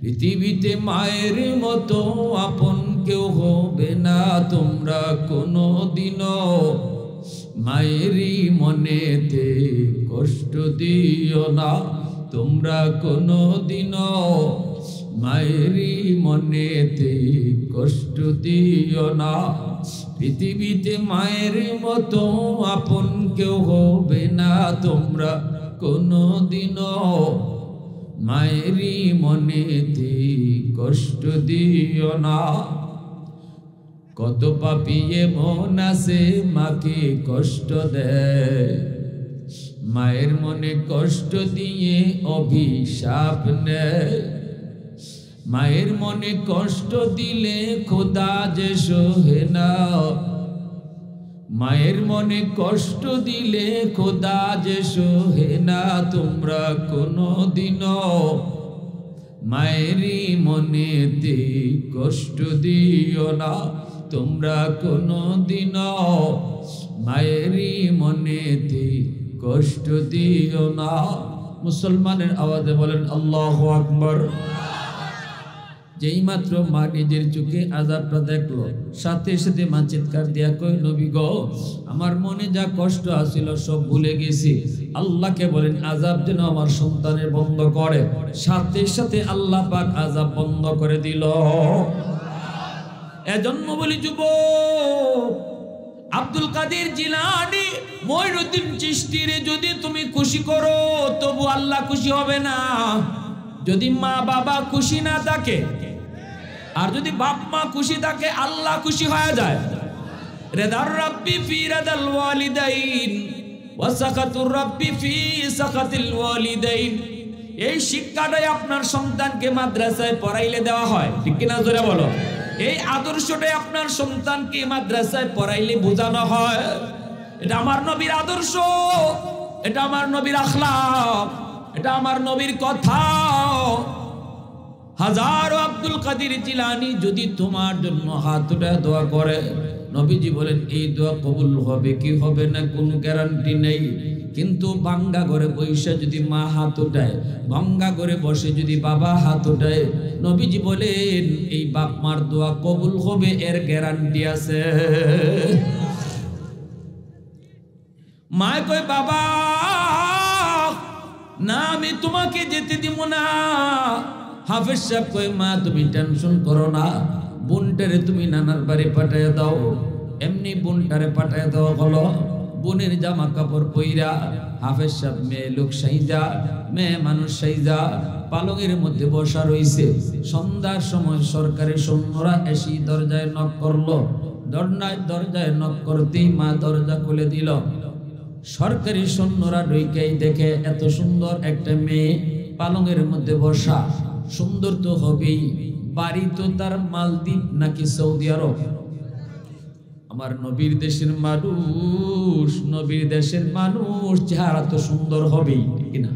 পৃথিবীতে মায়ের মতো আপন কেউ হবে না। তোমরা কোনোদিনও মায়েরই মনেতে কষ্ট দিও না, তোমরা কোনোদিনও মায়েরই মনেতে কষ্ট দিও না। পৃথিবীতে মায়ের মতো আপন কেউ হবে না, তোমরা কোনোদিনও মায়েরই মনেতে কষ্ট দিও না। কত পাপী মন আছে মাকে কষ্ট দেয়, মায়ের মনে কষ্ট দিয়ে অভিশাপ নেয়। মায়ের মনে কষ্ট দিলে খোদা যে সহে না, মায়ের মনে কষ্ট দিলে খোদা যে সহে না। তোমরা কোনোদিনও মায়েরই মনেতে কষ্ট দিও না, তোমরা কোনোদিনও মায়েরই মনেতে কষ্ট দিও না। মুসলমানের আওয়াজে বলেন আল্লাহু আকবার। যেই মাত্র মা নিজের চোখে আযাবটা দেখলো, সাথে সাথে মা চিৎকার দিয়া কই, নবী গো, আমার মনে যা কষ্ট আছিল সব ভুলে গেছি। আল্লাহকে বলেন আযাব যেন আমার সন্তানের বন্ধ করে। সাথে সাথে আল্লাহ পাক আযাব বন্ধ করে দিল। এজন্য বলি যুবক, আব্দুল কাদের জিলানী, মঈনুদ্দিন চিশতিরে যদি তুমি খুশি করো, তবু আল্লাহ খুশি হবে না। যদি মা বাবা খুশি না থাকে, আর যদি বাপ মা খুশি থাকে, আল্লাহ খুশি হয়ে যায়। রিদার রাব্বি ফি রিদাল ওয়ালিদাইন ওয়া সাকাতুর রাব্বি ফি সাকাতিল ওয়ালিদাইন। এই শিক্ষাটাই আপনার সন্তানকে মাদ্রাসায় পড়াইলে দেওয়া হয়, ঠিক কিনা জোরে বলো। এই আদর্শটাই আপনার সন্তানকে মাদ্রাসায় পড়াইলে বোঝানো হয়। এটা আমার নবীর আদর্শ, এটা আমার নবীর আখলাক, এটা আমার নবীর কথা। হাজারো আব্দুল কাদের জিলানী যদি তোমার জন্য হাত উঠায় দোয়া করে, নবীজি বলেন এই দোয়া কবুল হবে কি হবে না কোনো গ্যারান্টি নেই। কিন্তু ভাঙ্গা ঘরে বসে যদি মা হাত উঠায়, ভাঙ্গা ঘরে বসে যদি বাবা হাত উঠায়, নবীজি বলেন এই বাপ মার দোয়া কবুল হবে, এর গ্যারান্টি আছে। মা কয় বাবা না, আমি তোমাকে যেতে দিব না। হাফেজ সাহেব কয় মা তুমি টেনশন করো না, বোনটারে তুমি নানার বাড়ি পাঠায় দাও। এমনি বোনটারে পাঠায় দেওয়া হলো। বোনের জামা কাপড় পইরা হাফেজ সাহেব মেয়ে লোক সাইজা মেয়ে মানুষ সাইজা পালঙের মধ্যে বসা রইছে। সন্ধ্যার সময় সরকারি সৈন্যরা এসে দরজায় নক করলো। দরজায় নক করতেই মা দরজা খুলে দিল। সরকারি সৈন্যরা ঢুকেই দেখে এত সুন্দর একটা মেয়ে পালঙের মধ্যে বসা। সুন্দর তো হবেই, বাড়ি তো তার মালদ্বীপ নাকি সৌদি আরব। আমার নবীর দেশের মানুষ, নবীর দেশের মানুষ চেহারা তো সুন্দর হবেই, ঠিক না?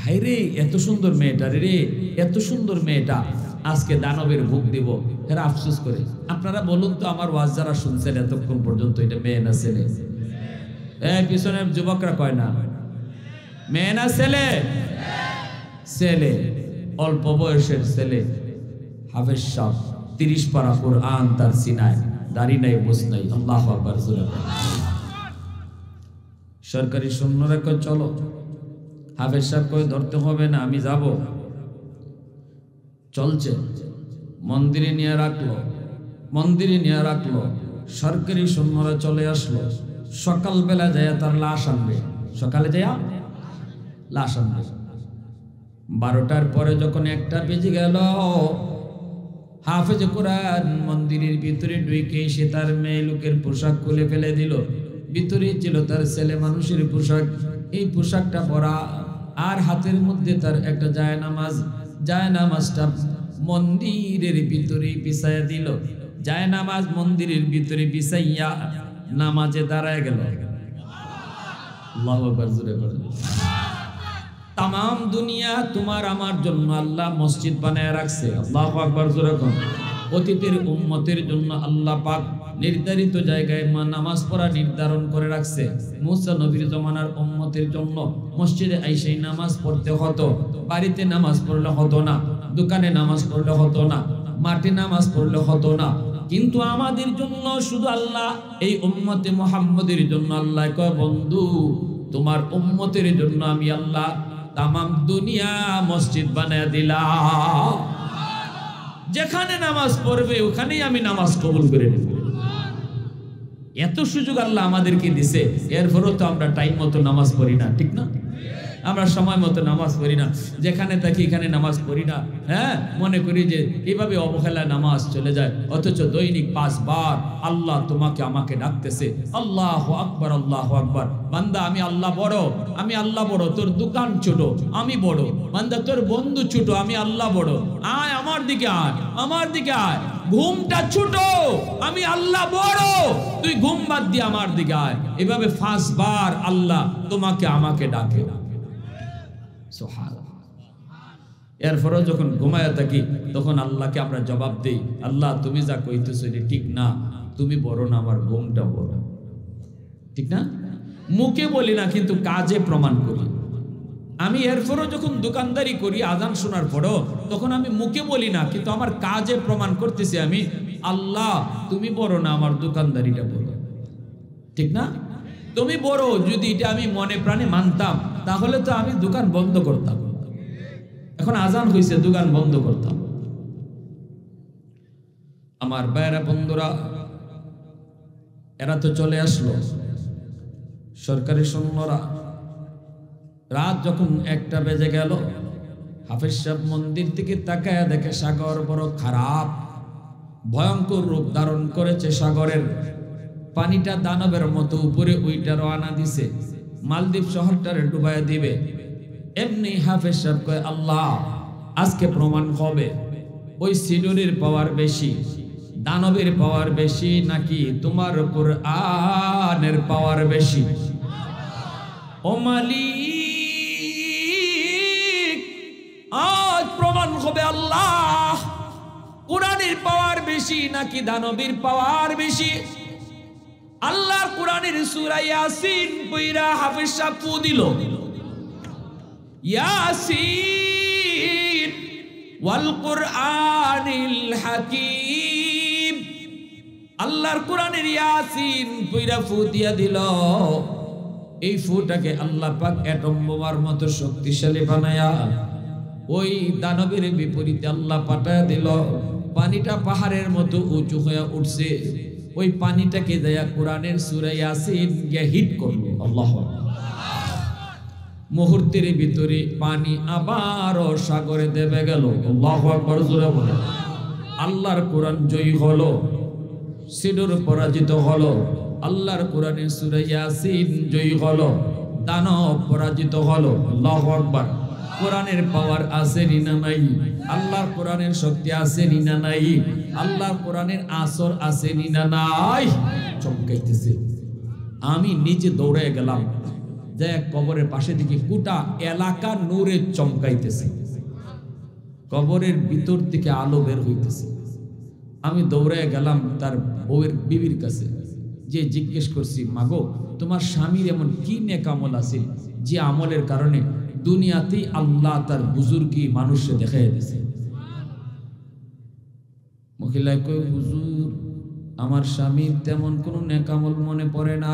হাই রে, এত সুন্দর মেয়েটা রে, এত সুন্দর মেয়েটা আজকে দানবের ভোগ দিব। এরা আফসোস করে। আপনারা বলুন তো, আমার ওয়াজ যারা শুনছেন এতক্ষণ পর্যন্ত, এটা মেয়ে না ছেলে? পিছনের যুবকরা কয় না মেয়ে না ছেলে? ছেলে, অল্প বয়সের ছেলে। হাফেজ সাহেব 30 পারা কোরআন তার সিনায়, দাড়ি নাই, বুঝ নাই। আল্লাহু আকবার। সরকারি সৈন্যরা কয় চলো। হাফেজ সাহেব কয় ধরতে হবে না, আমি যাব। চলছে, মন্দিরে নিয়ে রাখলো, মন্দিরে নিয়ে রাখলো। সরকারি সৈন্যরা চলে আসলো। সকালবেলা যায় তার লাশ আনবে, সকালে যায় লাশ আনবে। 12টার পরে যখন 1টা বেজে গেল, হাফেজ কোরআন মন্দিরের ভিতরে ঢুকে সে তার মেয়ে লোকের পোশাক খুলে ফেলে দিল। ভিতরে ছিল তার ছেলে মানুষের পোশাক। এই পোশাকটা পরা, আর হাতের মধ্যে তার একটা জায়নামাজটা মন্দিরের ভিতরে বিছাইয়া দিল। জায়নামাজ মন্দিরের ভিতরে বিছাইয়া নামাজে দাঁড়ায় গেল। আল্লাহু আকবার জোরে বলেন। তামাম দুনিয়া তোমার আমার জন্য আল্লাহ মসজিদ বানায় রাখছে। আল্লাহু আকবার জোরে বলেন। অতীতের উম্মতের জন্য আল্লাহ পাক নির্ধারিত জায়গায় নামাজ পড়া নির্ধারণ করে রাখছে। মুসা নবীর জমানার উম্মতের জন্য মসজিদে আইসাই নামাজ পড়তে হতো। বাড়িতে নামাজ পড়লে হতো না, দোকানে নামাজ পড়লে হতো না, মাঠে নামাজ পড়লে হতো না। কিন্তু আমাদের জন্য শুধু আল্লাহ, এই উম্মতে মুহাম্মদের জন্য আল্লাহ কয়, বন্ধু তোমার উম্মতের জন্য আমি আল্লাহ তামাম দুনিয়া মসজিদ বানায় দিলাম। যেখানে নামাজ পড়বে ওখানেই আমি নামাজ কবুল করে নেব। এত সুযোগ আল্লাহ আমাদেরকে দিছে, এরপরও তো আমরা টাইম মতো নামাজ পড়ি না, ঠিক না? আমরা সময় মতো নামাজ পড়ি না, যেখানে থাকি এখানে নামাজ পড়ি না। হ্যাঁ, মনে করি যে এইভাবে অবহেলায় নামাজ চলে যায়, অথচ দৈনিক 5 বার আল্লাহ তোমাকে আমাকে ডাকতেছে। আল্লাহু আকবার, আল্লাহু আকবার। বান্দা আমি আল্লাহ বড়, আমি আল্লাহ বড়। তোর দোকান ছোট, আমি বড়। বান্দা তোর বন্ধু ছোট, আমি আল্লাহ বড়। আয় আমার দিকে, আয় আমার দিকে আয়। ঘুমটা ছোট, আমি আল্লাহ বড়, তুই ঘুম বাদ দিয়ে আমার দিকে আয়। এভাবে 5 বার আল্লাহ তোমাকে আমাকে ডাকে। এরপরও যখন ঘুমায়া থাকি তখন আল্লাহকে আমরা জবাব দেই, আল্লাহ তুমি যা কইতেছো এটা ঠিক না, তুমি বড় না, আমার ঘুমটা বড়, ঠিক না? মুখে বলি না কিন্তু কাজে প্রমাণ করি। আমি এরপরও যখন দোকানদারি করি আজান শোনার পরও, তখন আমি মুখে বলি না কিন্তু আমার কাজে প্রমাণ করতেছি আমি, আল্লাহ তুমি বড় না, আমার দোকানদারিটা বড়, ঠিক না? তুমি বড়, যদি এটা আমি মনে প্রাণে মানতাম তাহলে তো আমি দোকান বন্ধ করতাম। এখন আজান হইছে, দোকান বন্ধ করতাম। আমার ভাইরা বন্ধুরা, এরা তো চলে আসলো সরকারি সৈন্যরা। রাত যখন 1টা বেজে গেল, হাফেজ সাহেব মন্দির থেকে তাকায়া দেখে সাগর বড় খারাপ, ভয়ঙ্কর রূপ ধারণ করেছে। সাগরের পানিটা দানবের মতো উপরে উইটা রওনা দিছে, মালদ্বীপ শহরটারে ডুবাইয়া দিবে। এমনি হাফেজ সাহেব কয়, আল্লাহ আজকে প্রমাণ হবে ওই সিডুরির পাওয়ার বেশি, দানবের পাওয়ার বেশি নাকি তোমার কুরআনের পাওয়ার বেশি। ও মালিক, আজ প্রমাণ হবে আল্লাহ কুরআনের পাওয়ার বেশি নাকি দানবের পাওয়ার বেশি। আল্লাহর কুরআনের সূরা ইয়াসিন পড়া হাফেজ সাহেব ফু দিল, ইয়াসিন ওয়াল কুরআনিল হাকীম। আল্লাহর কুরআনের ইয়াসিন পড়া ফু দিয়া দিল। এই ফুটাকে আল্লাহ পাক অ্যাটম বোমার মতো শক্তিশালী বানায়া ওই দানবের বিপরীতে আল্লাহ পাঠায়া দিল। পানিটা পাহাড়ের মতো উঁচু হয়ে উঠছে। ওই পানিটাকে দেয়া কোরআনের সূরা ইয়াসিন গিয়ে হিট করলো। আল্লাহু আকবার। মুহূর্তের ভিতরে পানি আবারও সাগরে দেবে গেল। আল্লাহু আকবার জোরে বলে। আল্লাহর কোরআন জয়ী হলো, সিডর পরাজিত হলো। আল্লাহর কোরআনের সূরা ইয়াসিন জয়ী হলো, দানব পরাজিত হলো। আল্লাহু আকবার। কোরআনের পাওয়ার আছে না নাই? আল্লাহর কোরআনের শক্তি আছে না নাই? আল্লাহর কোরআনের আসর আছে না নাই? চমকাইতেছে। আমি নিজে দৌড়ে গেলাম, যে কবরের পাশে দিকে গোটা এলাকা নূরে চমকাইতেছে, কবরের ভিতর থেকে আলো বের হইতেছে। আমি দৌড়ে গেলাম তার বউয়ের বিবির কাছে, যে জিজ্ঞেস করছি, মাগো তোমার স্বামীর এমন কি নেক আমল আছে যে আমলের কারণে দুনিয়াতেই আল্লাহ তার বুজুর্গি মানুষে দেখাই দিয়েছে। মহিলা কই, হুজুর আমার স্বামীর তেমন কোনো নেক আমল মনে পড়ে না,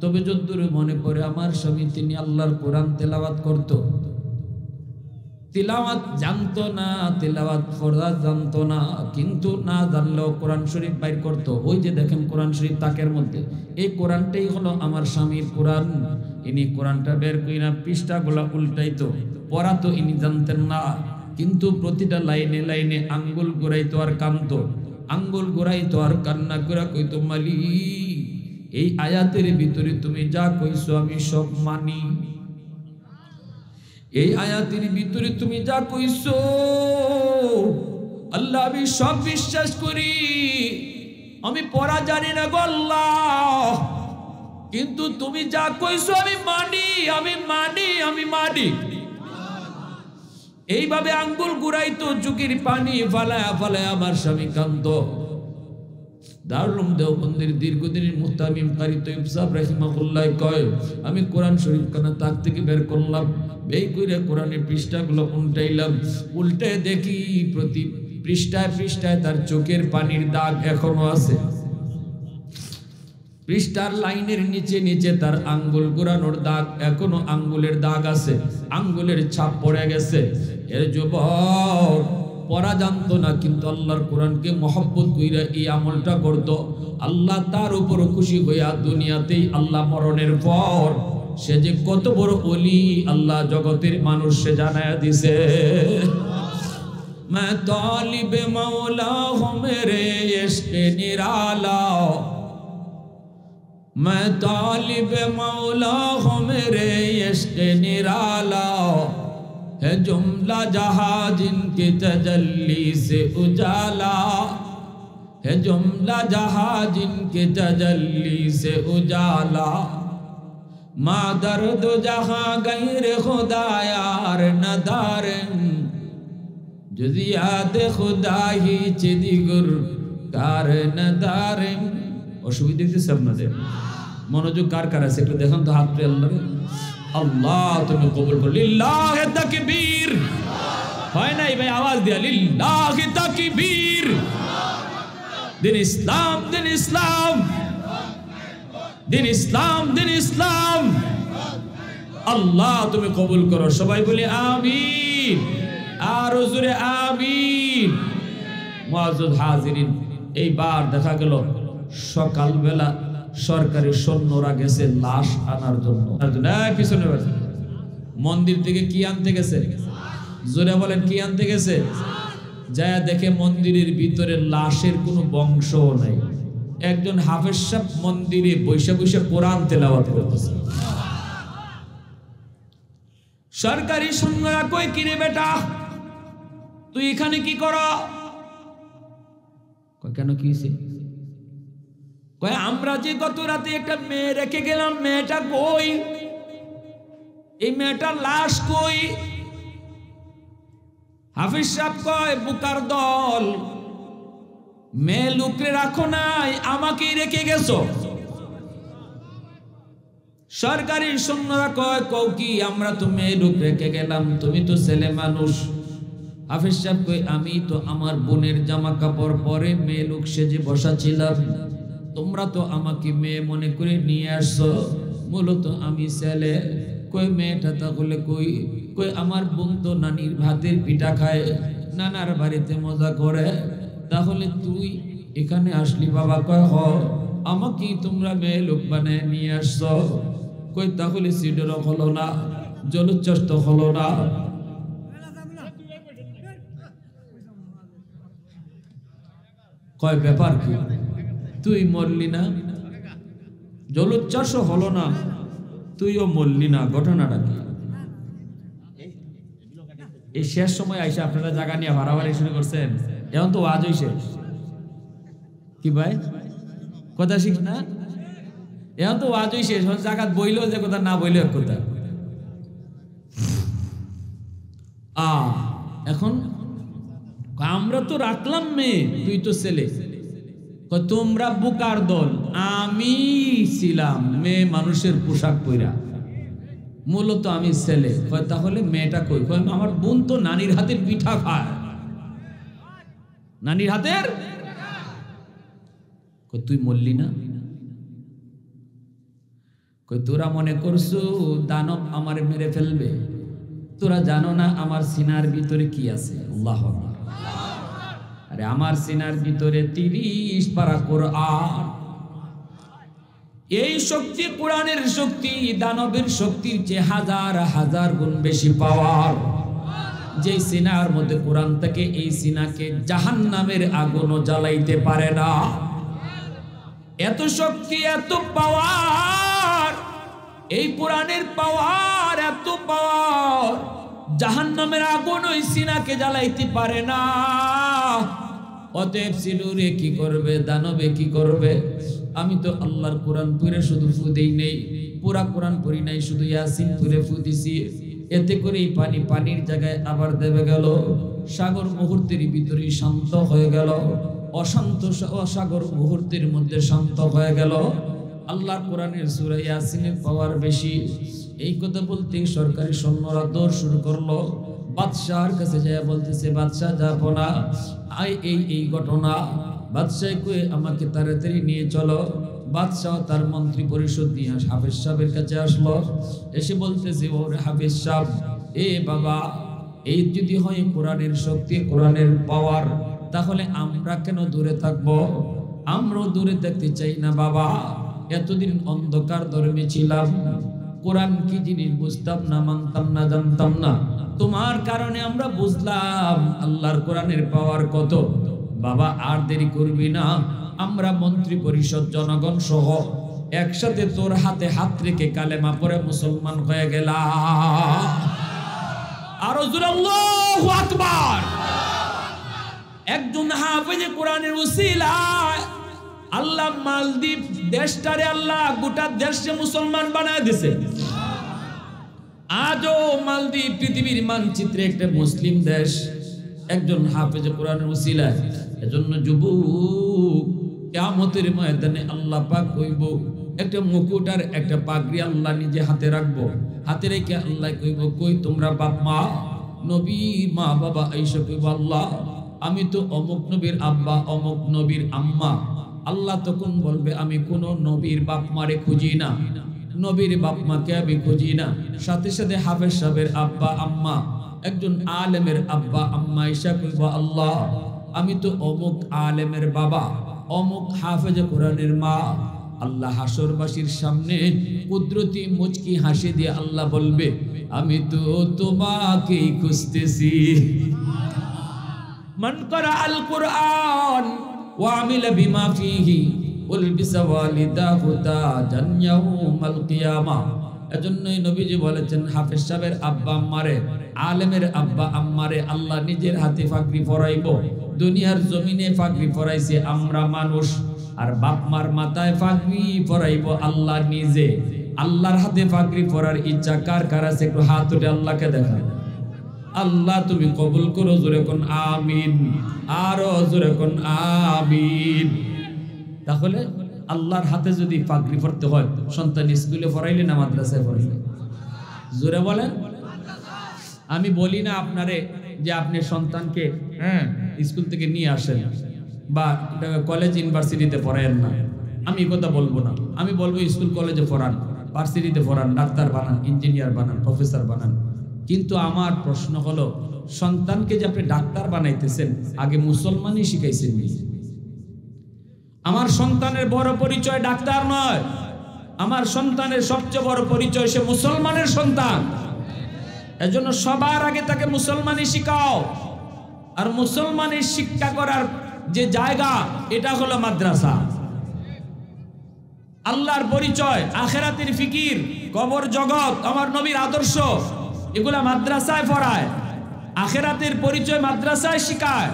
তবে যদ্দূর মনে পড়ে আমার স্বামী তিনি আল্লাহর কোরআন তেলাওয়াত করত। তিলাওয়াত জানতো না, তিলাওয়াত ফরজ জানতো না, কিন্তু না জানলেও কোরআন শরীফ বাইর করত। ওই যে দেখেন কোরআন শরীফ তাকের মধ্যে, এই কোরআনটাই হলো আমার স্বামীর কোরআন। ইনি কোরআনটা বের কইরা পৃষ্ঠাগুলা উল্টাইতো, পড়া তো ইনি জানতেন না, কিন্তু প্রতিটা লাইনে লাইনে আঙ্গুল ঘুরাইতো আর কাঁদতো, আঙ্গুল ঘুরাইতো আর কান্না করে কইতো, মালিক এই আয়াতের ভিতরে তুমি যা কইছো আমি সব মানি, এই আয়াতের ভিতরে তুমি যা কইছো আল্লাহ আমি সব বিশ্বাস করি, আমি পড়া জানি না গো আল্লাহ, কিন্তু তুমি যা কইছো আমি মানি, আমি মানি, আমি মানি। এইভাবে আঙ্গুল ঘুরাইতো, চোখের পানি ফালায়া ফালায়া আমার স্বামী কাঁদতো। দারুল দেওবন্দের দীর্ঘদিনের মুহতামিম কারি তৈয়ব সাহেব রাহিমাহুল্লাহ কয়, আমি কোরআন শরীফ খানা তাক থেকে বের করলাম, বের করে কোরআনের পৃষ্ঠাগুলো উল্টাইলাম, উল্টে দেখি প্রতি পৃষ্ঠায় পৃষ্ঠায় তার চোখের পানির দাগ এখনো আছে, পৃষ্ঠার লাইনের নিচে নিচে তার আঙ্গুল ঘুরানোর দাগ এখনো আঙ্গুলের দাগ আছে, আঙ্গুলের ছাপ পড়ে গেছে। এর যুবক পড়া জানতো না, কিন্তু আল্লাহর কোরআনকে মহব্বত কইরা এই আমলটা করত। আল্লাহ তার উপর খুশি হইয়া দুনিয়াতেই আল্লাহ মরণের পর সে যে কত বড় ওলি আল্লাহ জগতের মানুষ সে জানায়া দিছে। मैं तालिब मौला हूँ मेरे इश्क़ निराला, मैं तालिब मौला हूँ मेरे इश्क़ निराला, है जुमला जहाँ जिनकी तजल्ली से उजाला, है जुमला जहाँ जिनकी तजल्ली से उजाला, माँ दर्द जहाँ गैर खुदा यार नदारन, जुजियात खुदा ही चिदिगुर कार नदारन। অসুবিধা হচ্ছে আপনাদের, মনোযোগ কার কার আছে একটু দেখুন তো, হাত তুলে আল্লাহ, আল্লাহ তুমি কবুল করো। লিল্লাহি তাকবীর। হয় নাই ভাই, আওয়াজ দিয়া লিল্লাহি তাকবীর। দিন ইসলাম, দিন ইসলাম, দিন ইসলাম, দিন ইসলাম। আল্লাহ তুমি কবুল করো। সবাই বলি আমিন, আর জোরে আমিন। মুআজ্জাজ হাজিরিন, এইবার দেখা গেল সকালবেলা সরকারি সৈন্যরা গেছে লাশ আনার জন্য। পিছনে মন্দির থেকে কি আনতে গেছে? জোরে বলেন, কি আনতে গেছে? যায় দেখে মন্দিরের ভিতরে লাশের কোনো বংশও নাই। একজন হাফেজ সাহেব মন্দিরে বৈশা বৈশা কোরআন তেলাওয়াত করতেছে। সরকারি সৈন্যরা কই, কিরে বেটা তুই এখানে কি কর? কেন কি হয়েছে? আমরা যে গত রাতে একটা মেয়ে রেখে গেলাম, মেয়েটা কই? এই মেয়েটার লাশ কই? হাফিজ সাহেব কয়, বুকার দল, মেয়ে লুকরে রাখো নাই, আমাকেই রেখে গেছো। সরকারি সৈন্যরা কয়, কও কি? আমরা তো মেয়ে লুক রেখে গেলাম, তুমি তো ছেলে মানুষ। হাফিজ সাহেব কই, আমি তো আমার বোনের জামা কাপড় পরে মেয়ে লোক সেজে বসা ছিলাম, তোমরা তো আমাকে মেয়ে মনে করে নিয়ে আসছো, মূলত আমি ছেলে। কই মেয়েটা তাহলে কই? কই আমার বোন তো নানির ভাতের পিঠা খায়, নানার বাড়িতে মজা করে। তাহলে তুই এখানে আসলি বাবা? কয় হ। আমাকে তোমরা মেয়ে লোক বানায় নিয়ে আসছো। কই তাহলে সিডরও হলো না, জলোচ্ছ্বাস তো হলো না। কয় ব্যাপার কি? তুই মরলি না, জলোচ্ছ্বাসও হলো না, তুইও মরলি না, ঘটনাটা কি? এই শেষ সময় আইসা আপনারা জায়গা নিয়ে ভাড়াভাড়ি শুরু করছেন। এখন তো ওয়াজ হইছে কি ভাই, কথা শিখ না? এখন তো ওয়াজ হইছে, জায়গা বইলেও যে কথা, না বইলেও এক কথা। এখন আমরা তো রাখলাম মেয়ে, তুই তো ছেলে। তোমরা বুকার দল, আমি ছিলাম মেয়ে মানুষের পোশাক পইরা, মূলত আমি ছেলে। তাহলে মেয়েটা কই? আমার বোন তো নানির হাতের পিঠা খায়, নানির হাতের। তুই মরলি না? তোরা মনে করছো দানব আমার মেরে ফেলবে? তোরা জানো না আমার সিনার ভিতরে কি আছে। আল্লাহ আকবার। আরে আমার সিনার ভিতরে 30 পারা কোরআন। এই শক্তি কোরআনের শক্তি দানবের শক্তির চেয়ে হাজার হাজার গুণ বেশি পাওয়ার। যে সিনার মধ্যে কোরআন থাকে, এই সিনাকে জাহান্নামের আগুনও জ্বালাইতে পারে না। এত শক্তি, এত পাওয়ার, এই কোরআনের পাওয়ার, এত পাওয়ার, জাহান্নামের আগুন ওই সিনাকে জ্বালাইতে পারে না। অতএব সিলুরে কি করবে, দানবে কি করবে? আমি তো আল্লাহর কোরআন পড়ে শুধু ফু দেই নেই, পুরা কোরআন পড়ি নাই, শুধু ইয়াসিন পড়ে ফু দিছি। এতে করেই পানি পানির জায়গায় আবার দেবে গেল, সাগর মুহূর্তের ভিতরেই শান্ত হয়ে গেল, অশান্ত সাগর মুহূর্তের মধ্যে শান্ত হয়ে গেল। আল্লাহর কোরআনের সূরা ইয়াসিনের পাওয়ার বেশি। এই কথা বলতে সরকারি সৈন্যরা দৌড় শুরু করলো। বাদশাহর কাছে যায় বলতেছে, বাদশাহ যাবো না, এই ঘটনা। বাদশাহ কয়ে আমাকে তাড়াতাড়ি নিয়ে চলো। বাদশাহ তার মন্ত্রী পরিষদ নিয়ে হাফেজ সাহেবের কাছে আসলো। এসে বলতেছে, ওরে হাফেজ সাহেব, এ বাবা, এই যদি হয় কোরআনের শক্তি, কোরআনের পাওয়ার, তাহলে আমরা কেন দূরে থাকবো? আমরাও দূরে থাকতে চাই না বাবা। এতদিন অন্ধকার ধর্মে ছিলাম, কোরআন কি জিনিস বুঝতাম না, মানতাম না, জানতাম না। তোমার কারণে আমরা বুঝলাম আল্লাহর কোরআনের পাওয়ার কত। বাবা আর দেরি করবি না, আমরা মন্ত্রী পরিষদ জনগণ সহ একসাথে তোর হাতে হাত রেখে কালেমা পড়ে মুসলমান হয়ে গেলাম। আর আল্লাহু আকবার। একজন হাফেজে কোরআনের উসিলায় আল্লাহ মালদ্বীপ দেশটারে, আল্লাহ গোটা দেশে মুসলমান বানায় দিছে। আজও মালদ্বীপ পৃথিবীর মানচিত্রে একটা মুসলিম দেশ, একজন হাফেজে কোরআনের উসিলায়। এজন্য যুবক, কিয়ামতের ময়দানে আল্লাহ পাক কইব, একটা মুকুট আর একটা পাগড়ি আল্লাহ নিজে হাতে রাখবো। হাতে রেখে আল্লাহ কইব, কই তোমরা বাপ মা, নবীর মা বাবা? আইসা কইব, আল্লাহ আমি তো অমুক নবীর আব্বা, অমুক নবীর আম্মা। আল্লাহ তখন বলবে, আমি কোন নবীর বাপ মারে খুঁজি না, নবীর বাপ মাকে আমি খুঁজি না। সাথে সাথে হাফেজ সাহেবের আব্বা আম্মা, একজন আলেমের আব্বা আম্মা ঈশা কইব, আল্লাহ আমি তো অমুক আলেমের বাবা, অমুক হাফেজে কোরআনের মা। আল্লাহ হাসরবাসীর সামনে কুদরতি মুচকি হাসি দিয়ে আল্লাহ বলবে, আমি তো তোমাকেই খুঁজতেছি। মান করা আল কোরআন ওয়া আমিলা বিমা ফিহি উলবিসা ওয়ালিদাহু তাজান ইয়াউমাল কিয়ামাহ। এজন্যই নবীজি বলেছেন, হাফেজ সাহেবের আব্বা আম্মারে, আলেমের আব্বা আম্মারে আল্লাহ নিজের হাতে পাগড়ি পরাইব। দুনিয়ার জমিনে পাগড়ি পরাইছে আমরা মানুষ, আর বাপ মার মাথায় পাগড়ি পরাইব আল্লাহ নিজে। আল্লাহর হাতে পাগড়ি পরার ইচ্ছা কার কার আছে? একটু হাত উঠে আল্লাহকে দেখান। আল্লাহ তুমি কবুল করো, জোরে কোন আমিন, আরো জোরে কোন আমিন। তাহলে আল্লাহর হাতে যদি পাগড়ি পরতে হয়, সন্তান স্কুলে পড়াইলে না মাদ্রাসায় পড়াইলে? জোরে বলেন। আমি বলি না আপনারে যে আপনি সন্তানকে স্কুল থেকে নিয়ে আসেন বা কলেজ ইউনিভার্সিটিতে পড়ায়েন না, আমি কথা বলবো না। আমি বলবো স্কুল কলেজে পড়ান, ভার্সিটিতে পড়ান, ডাক্তার বানান, ইঞ্জিনিয়ার বানান, প্রফেসর বানান। কিন্তু আমার প্রশ্ন হলো, সন্তানকে যে আপনি ডাক্তার বানাইতেছেন, আগে মুসলমানই শিখাইছেন? আমার সন্তানের বড় পরিচয় ডাক্তার নয়, আমার সন্তানের সবচেয়ে বড় পরিচয় সে মুসলমানের সন্তান। এজন্য সবার আগে তাকে মুসলমানি শিখাও। আর মুসলমানি শিক্ষা করার যে জায়গা এটা হলো মাদ্রাসা। আল্লাহর পরিচয়, আখিরাতের ফিকির, কবর জগৎ, আমার নবীর আদর্শ, এগুলা মাদ্রাসায় পড়ায়। আখিরাতের পরিচয় মাদ্রাসায় শিখায়।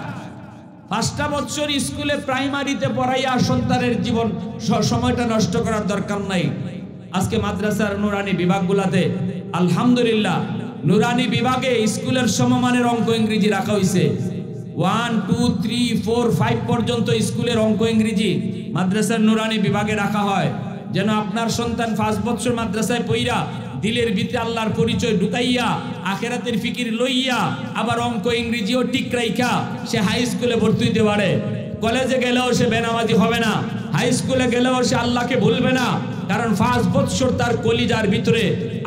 5টা বছর স্কুলে প্রাইমারিতে পড়াইয়া সন্তানের জীবন সময়টা নষ্ট করার দরকার নাই। আজকে মাদ্রাসার নুরানি বিভাগগুলাতে আলহামদুলিল্লাহ নুরানি বিভাগে স্কুলের সমমানের অঙ্ক ইংরেজি রাখা হয়েছে। 1, 2, 3, 4, 5 পর্যন্ত স্কুলের অঙ্ক ইংরেজি মাদ্রাসার নুরানি বিভাগে রাখা হয়, যেন আপনার সন্তান 5 বছর মাদ্রাসায় পইরা দিলের ভিতরে আল্লাহর পরিচয় ঢুকাইয়া আখিরাতের ফিকির লইয়া আবার অঙ্ক ইংরেজিও ঠিক রাইখা সে হাই স্কুলে ভর্তি হইতে পারে। কলেজে গেলেও সে বেনামাজি হবে না, হাই স্কুলে গেলেও সে আল্লাহকে ভুলবে না, কারণ 5 বছর তার কলিজার ভিতরে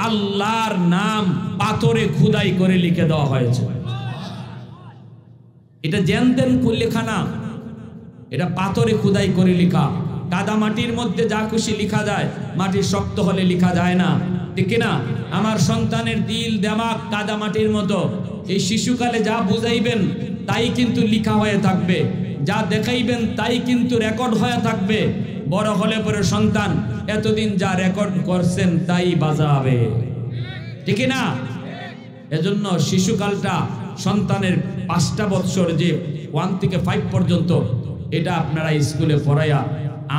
আল্লাহর নাম পাথরে খোদাই করে লিখে দেওয়া হয়েছে। এটা জেনতেন লেখা না, এটা পাথরে খোদাই করে লেখা। কাদা মাটির মধ্যে যা খুশি লেখা যায়, মাটি শক্ত হলে লেখা যায় না, ঠিক না? আমার সন্তানের দিল দিমাগ কাদা মাটির মতো। এই শিশুকালে যা বুঝাইবেন তাই কিন্তু লেখা হয়ে থাকবে, যা দেখাইবেন তাই কিন্তু রেকর্ড হয়ে থাকবে। বড় হলে পরে সন্তান এতদিন যা রেকর্ড করছেন তাই বাজাবে, ঠিক না? এজন্য শিশুকালটা সন্তানের 5টা বছর যে 1 থেকে 5 পর্যন্ত এটা আপনারা স্কুলে পড়াইয়া,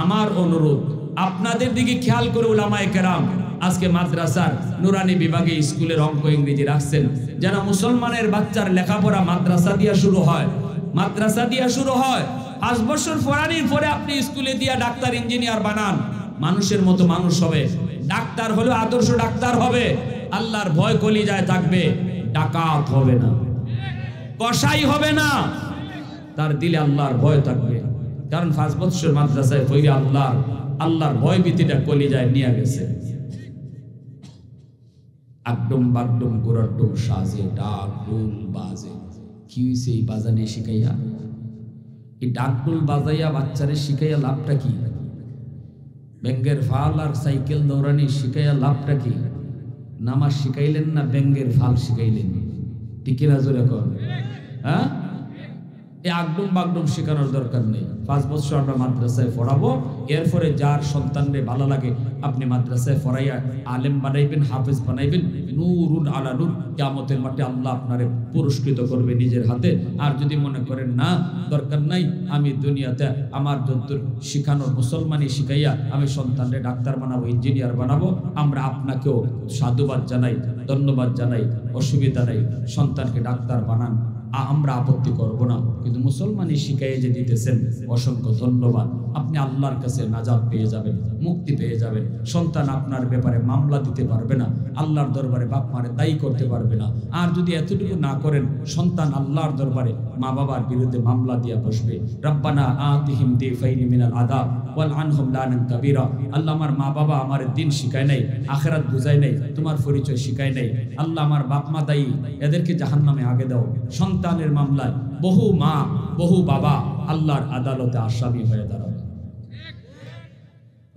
আমার অনুরোধ আপনাদের দিকে খেয়াল করে উলামায়ে কেরাম আজকে মাদ্রাসার নুরানি বিভাগে স্কুলের অঙ্ক ইংরেজি রাখছেন, যেন মুসলমানের বাচ্চার লেখাপড়া মাদ্রাসা দিয়া শুরু হয়। মাদ্রাসা দিয়া শুরু হয়। 5 বছর পড়ানির পরে আপনি স্কুলে দিয়া ডাক্তার ইঞ্জিনিয়ার বানান, মানুষের মতো মানুষ হবে। ডাক্তার হলে আদর্শ ডাক্তার হবে, আল্লাহর ভয় কলিজায় থাকবে, ডাকাত হবে না, কসাই হবে না, তার দিলে আল্লাহর ভয় থাকবে। কারণ 5 বছর মাদ্রাসায় পড়ে আল্লাহর ভয় ভীতিটা কলিজায় নিয়ে গেছে। আকডুম বাগডুম গোরাডুম সাজে ডাক ডুল বাজে, কি হইছে এই বাজানে শিখাইয়া? এই ডাক ডুল বাজাইয়া বাচ্চারে শিখাইয়া লাভটা কি? ব্যাঙ্গের ফাল আর সাইকেল দৌড়ানি শিখাইয়া লাভটা কি? নামাজ শিখাইলেন না ব্যাঙ্গের ফাল শিখাইলেন, ঠিক না? জোরে কর, হ্যাঁ? এই আগডুম বাগডুম শেখানোর দরকার নেই। 5 বছর আমরা মাদ্রাসায় পড়াবো, এরপরে যার সন্তানরে ভালো লাগে আপনি মাদ্রাসায় পড়াইয়া আলেম বানাইবেন, হাফেজ বানাইবেন, নূরুন আলা নূর, কিয়ামতের মাঠে আল্লাহ আপনারে পুরস্কৃত করবে নিজের হাতে। আর যদি মনে করেন না দরকার নাই, আমি দুনিয়াতে আমার যদ্দূর শিখানোর মুসলমানি শিখাইয়া আমি সন্তানরে ডাক্তার বানাবো, ইঞ্জিনিয়ার বানাবো, আমরা আপনাকেও সাধুবাদ জানাই, ধন্যবাদ জানাই, অসুবিধা নাই, সন্তানকে ডাক্তার বানান, আমরা আপত্তি করব না। কিন্তু মুসলমানি শিখাইয়ে যে দিতেছেন অসংখ্য ধন্যবাদ। আপনি আল্লাহর কাছে নাজাত পেয়ে যাবেন, মুক্তি পেয়ে যাবেন। সন্তান আপনার ব্যাপারে মামলা দিতে পারবে না, আল্লাহর দরবারে বাপ মারে দায়ী করতে পারবে না। আর যদি এতটুকু না করেন, সন্তান আল্লাহর দরবারে মা বাবার বিরুদ্ধে মামলা দিয়া বসবে। রব্বানা আতিহিম দিফাইনি মিনাল আযাব ওয়াল আনহুম লানান কাবীরা। আল্লাহ, আমার মা বাবা আমার দিন শিখায় নাই, আখিরাত বুঝায় নাই, তোমার পরিচয় শিখায় নাই। আল্লাহ, আমার বাপ মা দায়ী, এদেরকে জাহান্নামে আগে দাও। সন্তানের মামলায় বহু মা বহু বাবা আল্লাহর আদালতে আসামি হয়ে দাঁড়াবে।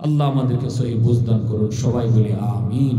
আল্লাহ আমাদেরকে সহি বুঝদান করুন, সবাই বলি আমিন।